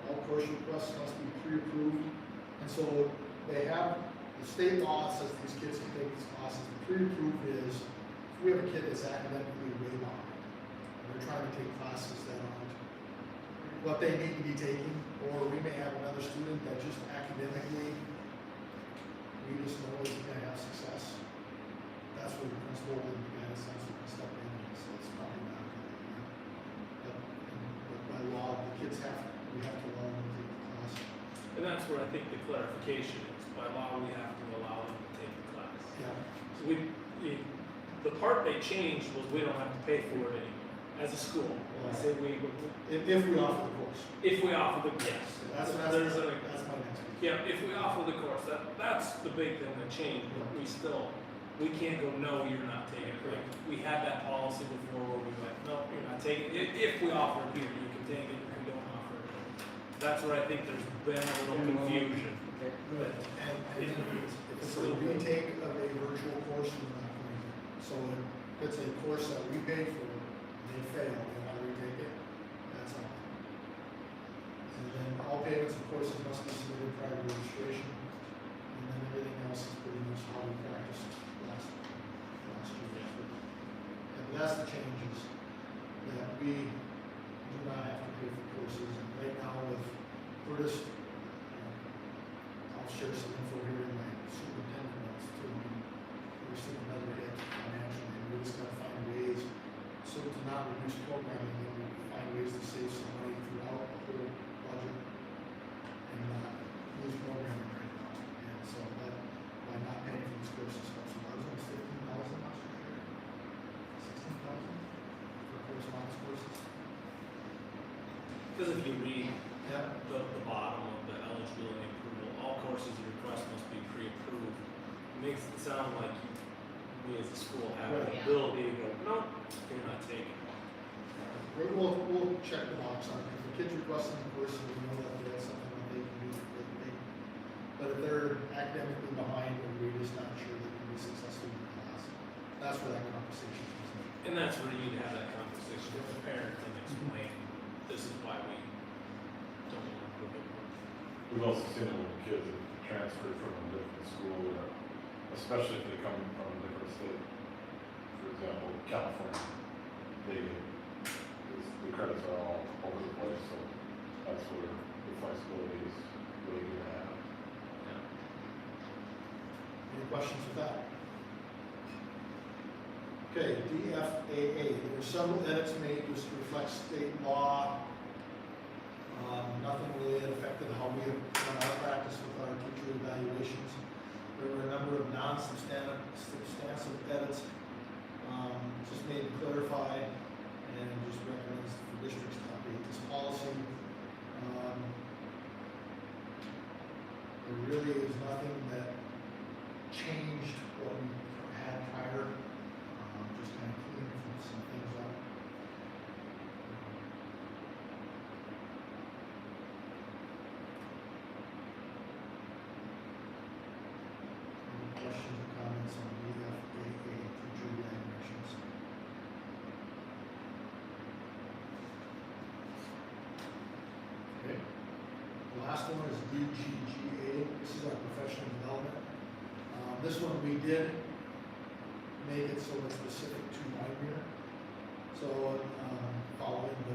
All course requests must be pre-approved, and so they have, the state law says these kids can take these classes. The pre-approved is, if we have a kid that's academically way behind, and they're trying to take classes that aren't what they need to be taking, or we may have another student that just academically, we just know isn't gonna have success. That's where the principal and the guidance counselor can step in, so it's probably not a good idea. But by law, the kids we have to allow them to take the class. And that's where I think the clarification is, by law, we have to allow them to take the class. Yeah. So the part they changed was we don't have to pay for it anymore, as a school. I say If we offer the course. if we offer the, yes. That's my There's next one. Yeah, if we offer the course, that's the big thing that changed, but we can't go, no, you're not taking it. Like, we had that policy before where we went, no, you're not taking it. If we offer it here, you can take it, if we don't offer it. that's where I think there's been a little confusion. Right, and if it's a retake of a virtual course, we're not going to. So if it's a course that we paid for, and they fail, they want to retake it, that's all. And then all payments of courses must be submitted prior to registration, and then everything else is pretty much how we practiced last year. And that's the changes, that we do not have to pay for courses, and right now with Curtis, I'll share some info here in my superintendent notes too. We're seeing another hit financially, and we just gotta find ways, so to not reduce programming, and we find ways to save some money throughout the whole budget and not lose programming right now. And so that, by not paying for these courses, helps a lot. It was $15,000 last year. $16,000 for correspondence courses. Because if you read Yeah. the bottom of the eligibility approval, all courses you request must be pre-approved. It makes it sound like we as a school have the Right. ability to go, no, you're not taking it. We'll check the box on it, if the kid's requesting the course, we know that that's something that they can do, but if they're academically behind, or we're just not sure they can be successful in the class, that's where that conversation comes in. And that's where you'd have that conversation with the parent and explain, this is why we don't want to approve it. We've also seen it when kids have transferred from a different school, or especially if they come from a different state. For example, California, the credits are all over the place, so that's where the flexibility is really good to have. Any questions with that? Okay, DFAA, there were several edits made just to reflect state law. Nothing really that affected how we have done our practice with our teacher evaluations. There were a number of substantive edits, just made to clarify and just recommends for districts to update this policy. There really is nothing that changed what we had prior, just kind of cleaned some things up. Any questions or comments on DFAA teacher evaluations? Okay. The last one is DGGA. This is our professional development. This one we did make it so it's specific to Wyndmere. So, following the,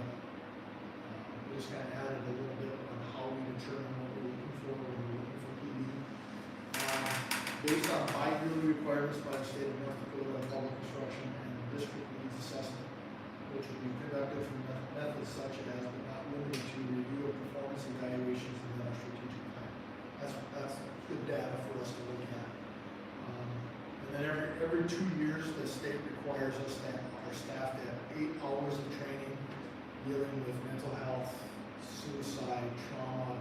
we just kind of added a little bit on how we determine what we're looking for when we're looking for PD. Based on bi-yearly requirements by the state of North Dakota on public construction and district needs assessment, which will be conducted from methods such as, but not limited to, review of performance evaluations and then our strategic plan. That's good data for us to look at. And then every 2 years, the state requires us to have our staff to have 8 hours of training dealing with mental health, suicide, trauma,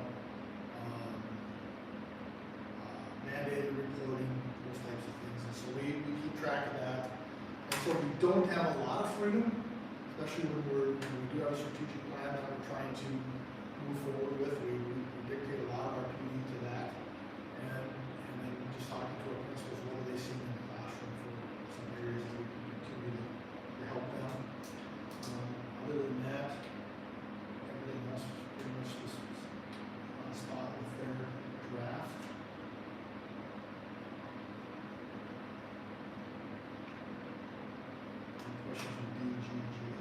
mandated reporting, those types of things. And so we keep track of that. And so we don't have a lot of freedom, especially when we do our strategic plan that we're trying to move forward with. We dictate a lot of our PD to that. And then just talking to our principals, what are they seeing in the classroom for some areas that we can continue to help them. Other than that, everything else was pretty much just on spot with their draft. Any questions from DGGA?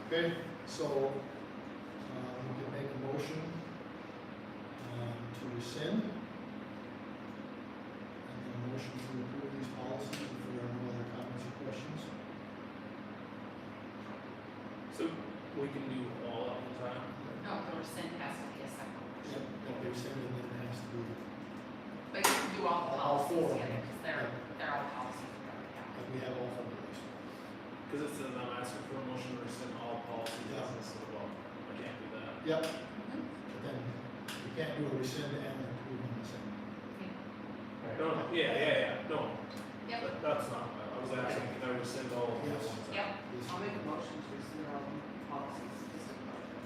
Okay, so we can make a motion to rescind, and then a motion to approve these policies if there are no other comments or questions. So we can do all at one time? No, the rescind has to be a separate motion. Yep, okay, rescind, and then it has to be, But you can do all the All policies four. together, because they're all policies. we already have. like we have all four of these. Because it says I'm asking for a motion to rescind all policies, Yeah. so well, I can't do that. Yep, Mhm. but then you can't do a rescind and approve on the same. No, yeah, no, Yep, that's not, I was asking, can I rescind all of them at Yes. one time? yep, This- I'll make a motion to rescind policies, just a question.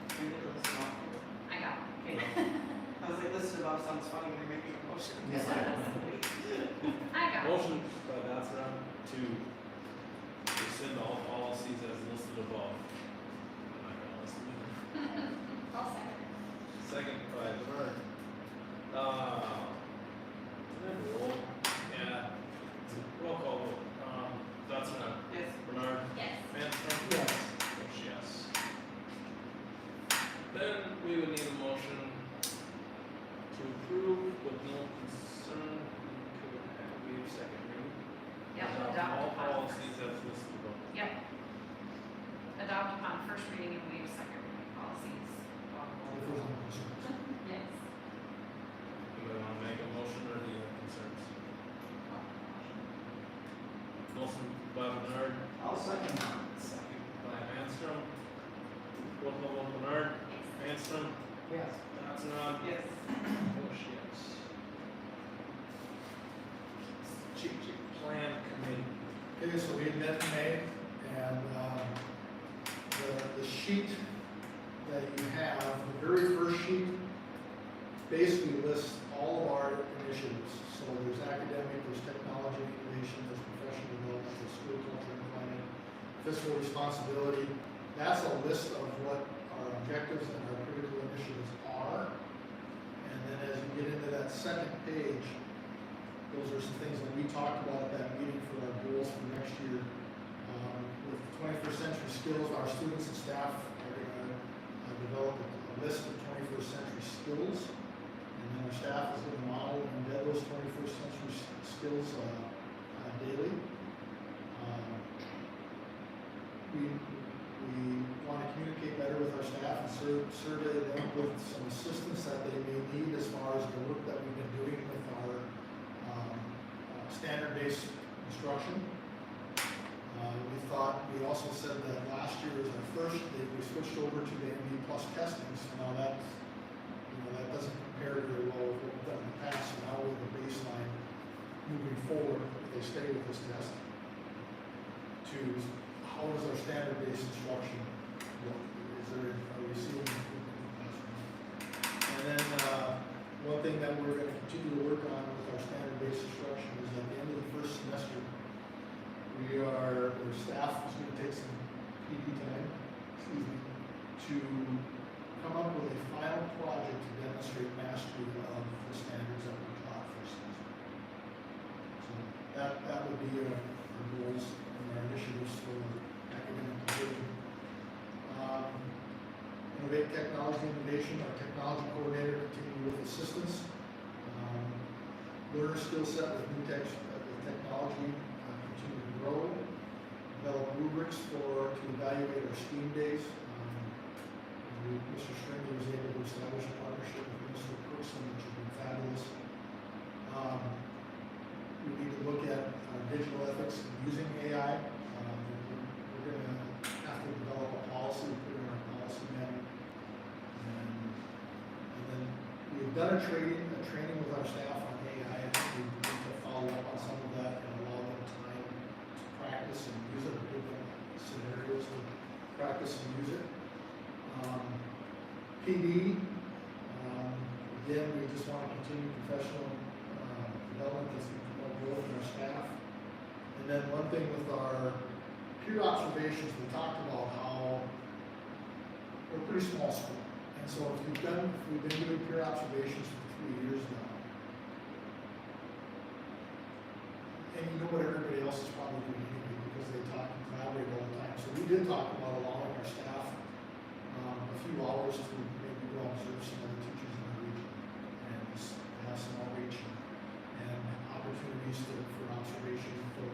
Are you gonna list them off? I got it. Okay. I was like, listed above sounds funny when you're making a motion. I got it. Motion by Datsram to rescind all policies as listed above. I'm not gonna list them. I'll second. Second by Bernard. Then roll, yeah, it's a roll call vote. Datsram, Yes. Bernard, Yes. Manstrom. Yes. Bush, yes. Then we would need a motion to approve with no concern, could have waive second reading. Yep, Adopt adopt all upon policies first. as listed above. Yep. Adopt upon first reading and waive second reading policies. Yes. Anybody wanna make a motion or do you have concerns? Motion by Bernard, I'll second that. second by Manstrom. Roll call vote Bernard, Manstrom, Yes. Datsram. Yes. Bush, yes. Strategic Plan Committee. Okay, so we had met in May, and, the sheet that you have, the very first sheet, basically lists all of our initiatives. So there's academic, there's technology, innovation, there's professional development, there's school culture and climate, fiscal responsibility. That's a list of what our objectives and our critical initiatives are. And then as you get into that second page, those are some things that we talked about at that meeting for our goals for next year. With 21st century skills, our students and staff are going to develop a list of 21st century skills. And then our staff is going to model and embed those 21st century skills daily. We want to communicate better with our staff and survey them with some assistance that they may need as far as the work that we've been doing with our standard-based instruction. We also said that last year was our first, we switched over to the MD plus testing, so now that doesn't compare very well with what we've done in the past, so now we have a baseline moving forward, if they stay with this test, to how does our standard-based instruction look? Are we seeing improvement in the classroom? And then, one thing that we're gonna continue to work on with our standard-based instruction is at the end of the first semester, our staff is gonna take some PD time, to come up with a final project to demonstrate mastery of the standards that we taught first semester. So that would be our goals and our initiatives for academic division. Innovate technology innovation, our technology coordinator continue with assistance. Learner skill set with new technology continue to grow. Develop rubrics to evaluate our STEAM days. Mr. Stringley was able to establish a partnership with Mr. Cookson, which has been fabulous. We need to look at digital ethics and using AI. We're going to have to develop a policy, put in our policy manual. And then we've done a training with our staff on AI. I think we need to follow up on some of that and allow them time to practice and use it, give them scenarios to practice and use it. PD, again, we just want to continue professional development that's going to promote growth in our staff. And then one thing with our peer observations, we talked about how we're a pretty small school. And so if we've been doing peer observations for 3 years now, and you know what everybody else is probably doing anyway because they talk and collaborate all the time. So we did talk about allowing our staff a few hours to maybe go observe some other teachers in the region and just have some outreach and opportunities for observation for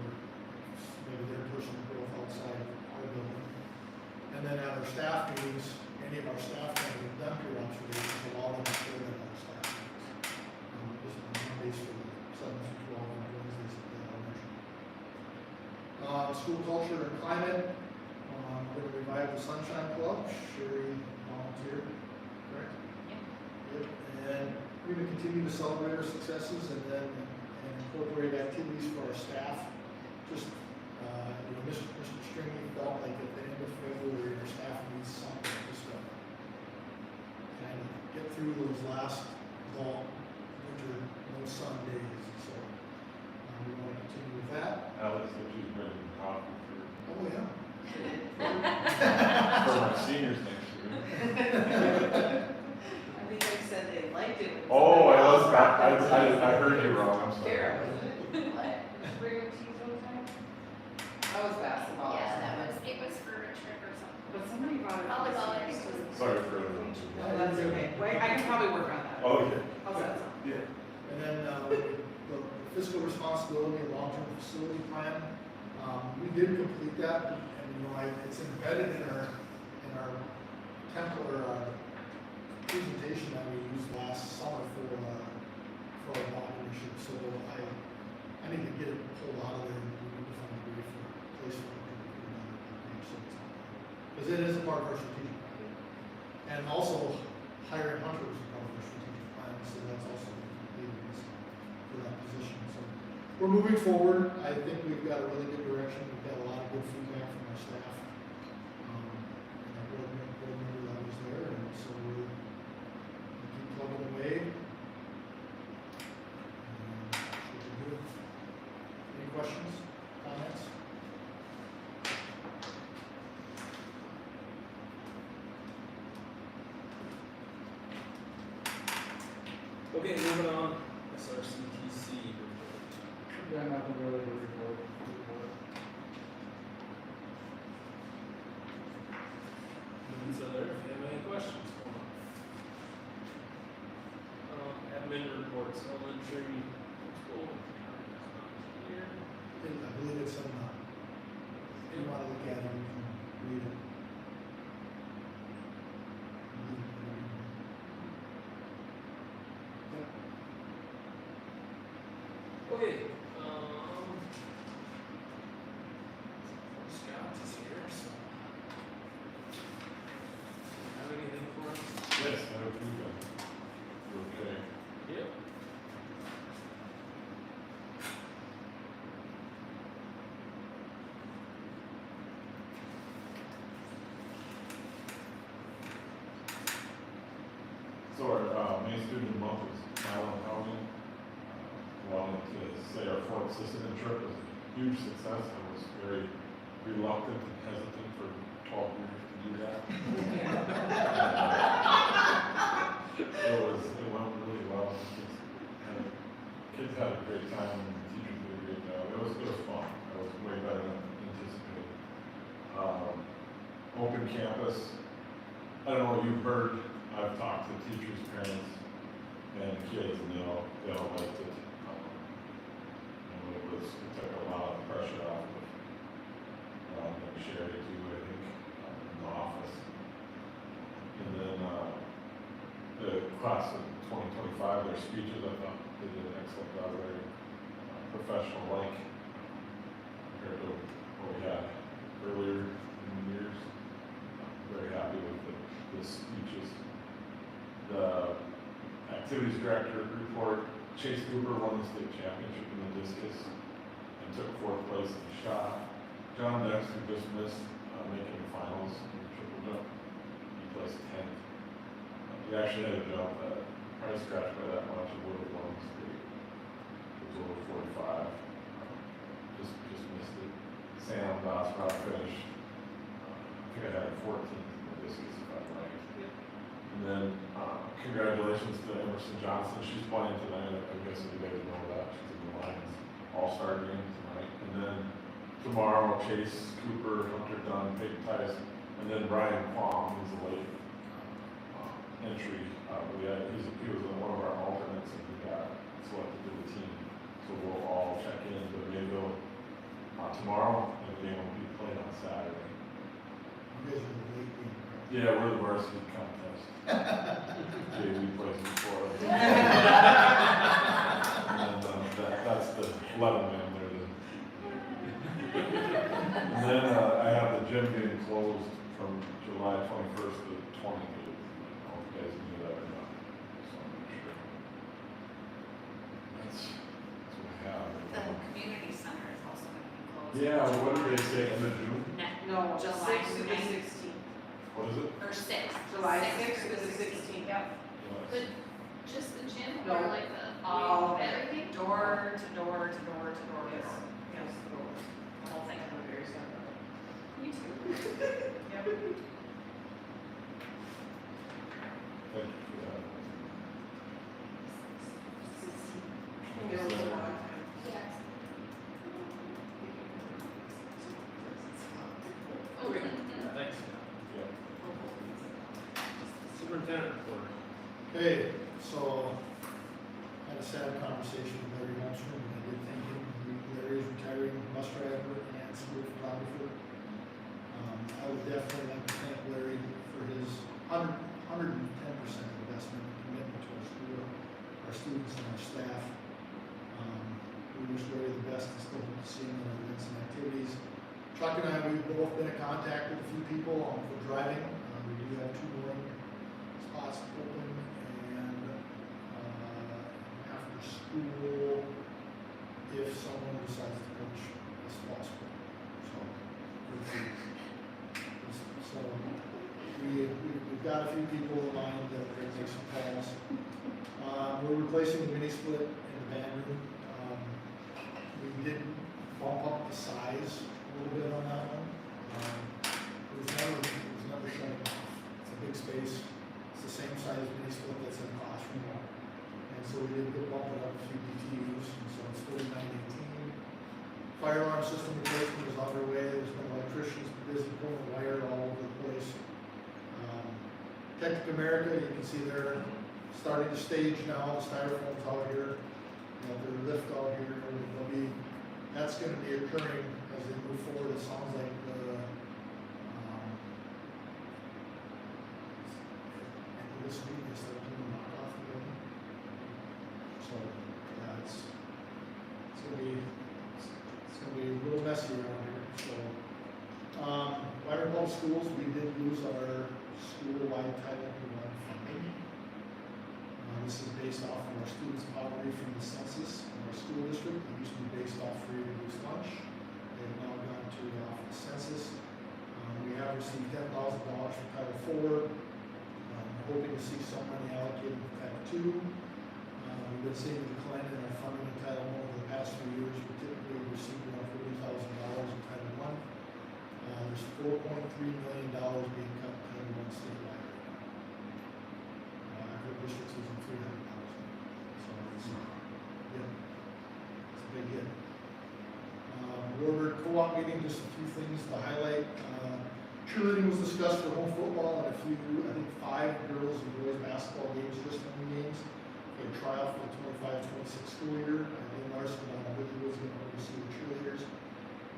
maybe their personal growth outside of our building. And then at our staff meetings, any of our staff that have done peer observations, allow them to share that at our staff meetings. Just on Mondays for the 7 through 12 and Wednesdays at the elementary. School culture and climate. We're going to revive the Sunshine Club. Sherry volunteered, correct? Yep. And we're going to continue to celebrate our successes and then incorporate activities for our staff. Just, Mr. Stringley felt like at the end of through those last long winter, no sun days, so, we wanna continue with that. Alex said she's bringing coffee Oh, yeah. for my seniors next year. I think they said they liked it. when Oh, somebody I was, else brought them I heard you wrong, I'm sorry. Kara, was it? What? Bring them tea sometime? That was basketball. or Yeah, that something. was, it was for a trip or something. But somebody brought it. Volleyball, I for think it was. Sorry for interrupting. Oh, that's okay. Wait, I can probably work on that. Oh, yeah. How's that sound? Yeah. And then, the fiscal responsibility and long-term facility plan, we did complete that, and, you know, it's embedded in our template, or our presentation that we used last summer for our bond initiative, so I need to get it pulled out of there, and we need to find a way for, place for it to put it on the page, so it's on there. Because it is a part of our strategic plan. And also, hiring Hunter is a part of our strategic plan, so that's also completed for that position, so. We're moving forward, I think we've got a really good direction, we've got a lot of good feedback from our staff. And our board member that was there, and so we'll keep plugging away. And should be good. Any questions, comments? Okay, moving on, SRCTC report. Yeah, nothing really to report. And so there, if you have any questions for them. Admin reports, elementary school. Here. I believe it's in, if you want to look at it, you can read it. Okay, Scott is here, so. Have anything for us? Yes, I hope you can. Okay. Yep. So our main student of the month was Allen County. Wanted to say our fourth assistant trip was a huge success. I was very reluctant and hesitant for 12 years to do that. It went really well. Kids had a great time and the teachers did a great job. It was fun. It was way better than anticipated. Open campus. I don't know what you've heard. I've talked to teachers, parents, and kids, and they all liked it. It took a lot of pressure off of, and shared it too, I think, in the office. And then, the class of 2025, their speeches, I thought they did an excellent job, very professional-like, compared to what we had earlier in the years. Very happy with the speeches. The activities director report, Chase Cooper won the state championship in the discus and took fourth place in the shot. John Dexter just missed making the finals in the triple jump. He placed 10th. He actually had a jump that probably scratched by that much, it would have won the state. It was over 45. Just missed it. Sam Dossrock finished, I think I had 14th in the discus if I'm right. And then, congratulations to Emerson Johnson. She's playing tonight. I guess you guys know that. She's in the Lions All-Star game tonight. And then tomorrow, Chase Cooper, Hunter Dunn, Peyton Tice, and then Brian Kwong, who's a late entry. He was one of our alternates, and he got selected to the team. So we'll all check in to Mayville tomorrow, and the game will be played on Saturday. You guys are the late game. Yeah, we're the varsity contest. JV plays before. And that's the 11 man there. And then I have the gym being closed from July 21st to 20th. I don't know if you guys knew that or not. So I'm not sure. That's what I have. The community center is also going to be closed. Yeah, what did they say, end of June? No, July 6th to the 9th. 16th. What is it? Or 6th. July 6th 6th through to the 16th. 16th. Yep. But just the gym No. or like the, All of it. everything, door to door to door to door to Yes, door, yes, doors. the whole thing. I'm very separate. Me too. Yep. Thank you for that. It was a long time. Yes. Okay, thanks. Yeah. Superintendent report. Okay, so, had a sad conversation with Larry Holmstrom, and I did thank him. Larry's retiring bus driver and school photographer. I would definitely like to thank Larry for his 110% investment and commitment to our school, our students and our staff. We wish Larry the best and still hope to see him in our events and activities. Chuck and I, we've both been in contact with a few people for driving. We do have 2 more spots open, and after school, if someone decides to coach this fall sport. So we've got a few people in mind that are going to take some calls. We're replacing the mini split in the band room. We did bump up the size a little bit on that one. It was never shutting off. It's a big space. It's the same size mini split that's in the classroom. And so we did bump it up a few BTUs, and so it's 4918. Fire alarm system replacement is underway. There's been electricians busy pulling the wire all over the place. Tech America, you can see they're starting to stage now. The styrofoam's out here. Their lift out here. That's going to be occurring as they move forward. It sounds like this week they start doing the knockoff again. So yeah, it's gonna be a little messy around here. So Wyoming Public Schools, we did lose our school-wide Title I funding. This is based off of our students' poverty from the census in our school district. It used to be based off free and reduced lunch. They have now gone to off the census. We have received $10,000 from Title IV. Hoping to see some money allocated for Title II. We've been seeing a decline in our funding in Title I over the past few years. We typically receive around $40,000 in Title I. There's $4.3 million being cut in Title I statewide right now. I've heard districts losing $300,000. So it's a big hit. We're co-op meeting, just a few things to highlight. Cheerleading was discussed for home football and I think 5 girls and boys basketball games, just in games. A tryout for the 25-26 school year. In Larson, Whitney was going to oversee the cheerleaders.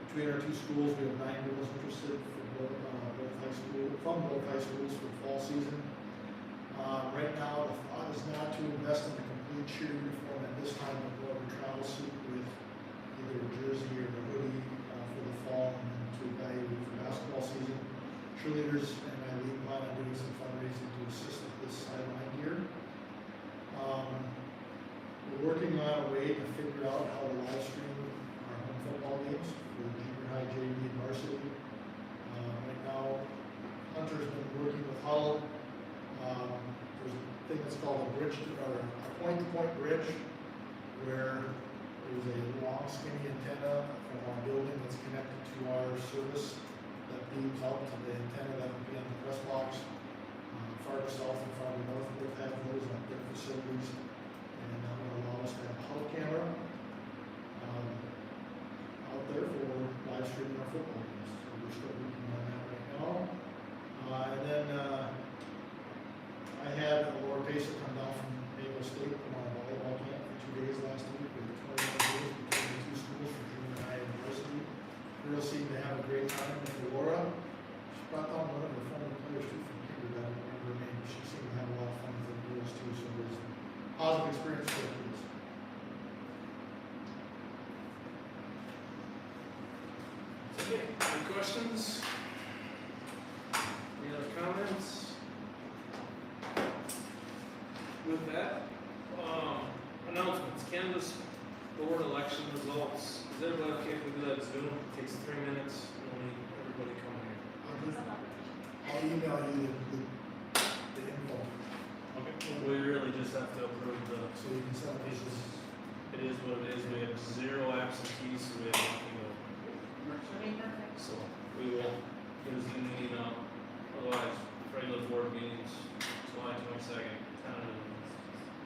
Between our 2 schools, we have 9 girls interested for both high schools for the fall season. Right now, the thought is not to invest in a complete cheer uniform at this time, but more of a travel suit with either a jersey or a hoodie for the fall and then to evaluate for basketball season. Cheerleaders and I plan on doing some fundraising to assist with this sideline gear. We're working on a way to figure out how to live stream our home football games for junior high, JV, and varsity. Right now, Hunter's been working with Hull. There's a thing that's called a point-to-point bridge, where there's a long, skinny antenna from our building that's connected to our service that beams out to the antenna that would be on the press box. Farther south and farther north, both have those at their facilities, and that will allow us to have a hull camera out there for live streaming our football games. So we're still working on that right now. And then I had Laura Pacer come down from Maple State from our volleyball camp for 2 days last week. We had 21 days between the 2 schools for junior high and varsity. Girls seemed to have a great time with Laura. She brought down one of her former players too from Kinder, that I don't remember her name. She seemed to have a lot of fun with the girls too, so it was a positive experience for the kids. Okay, any questions? Any other comments? With that, announcements, canvas board election results. Is everybody okay if we do that Zoom? It takes 3 minutes, only everybody come here. I'll email you the info. Okay, we're just have to approve the, So you can send pieces. it is what it is, we have 0 absentees, so we have nothing to, Works for me perfect. so we will get a Zoom meeting out, otherwise, regular board meetings, July 22nd, tentative.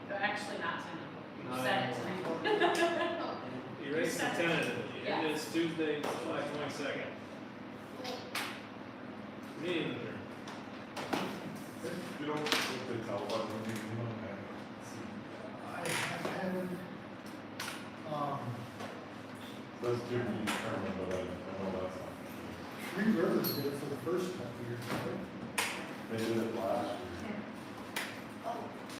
They're actually not tentative. You Not said it anymore. tonight. Erase the tentative, Yeah. it is Tuesday, July 22nd. Meeting adjourned. You don't think they tell what we're doing, okay? I haven't, That's to be determined, but I know that's not. Three Rivers did it for the first couple of years, right? They did it last year.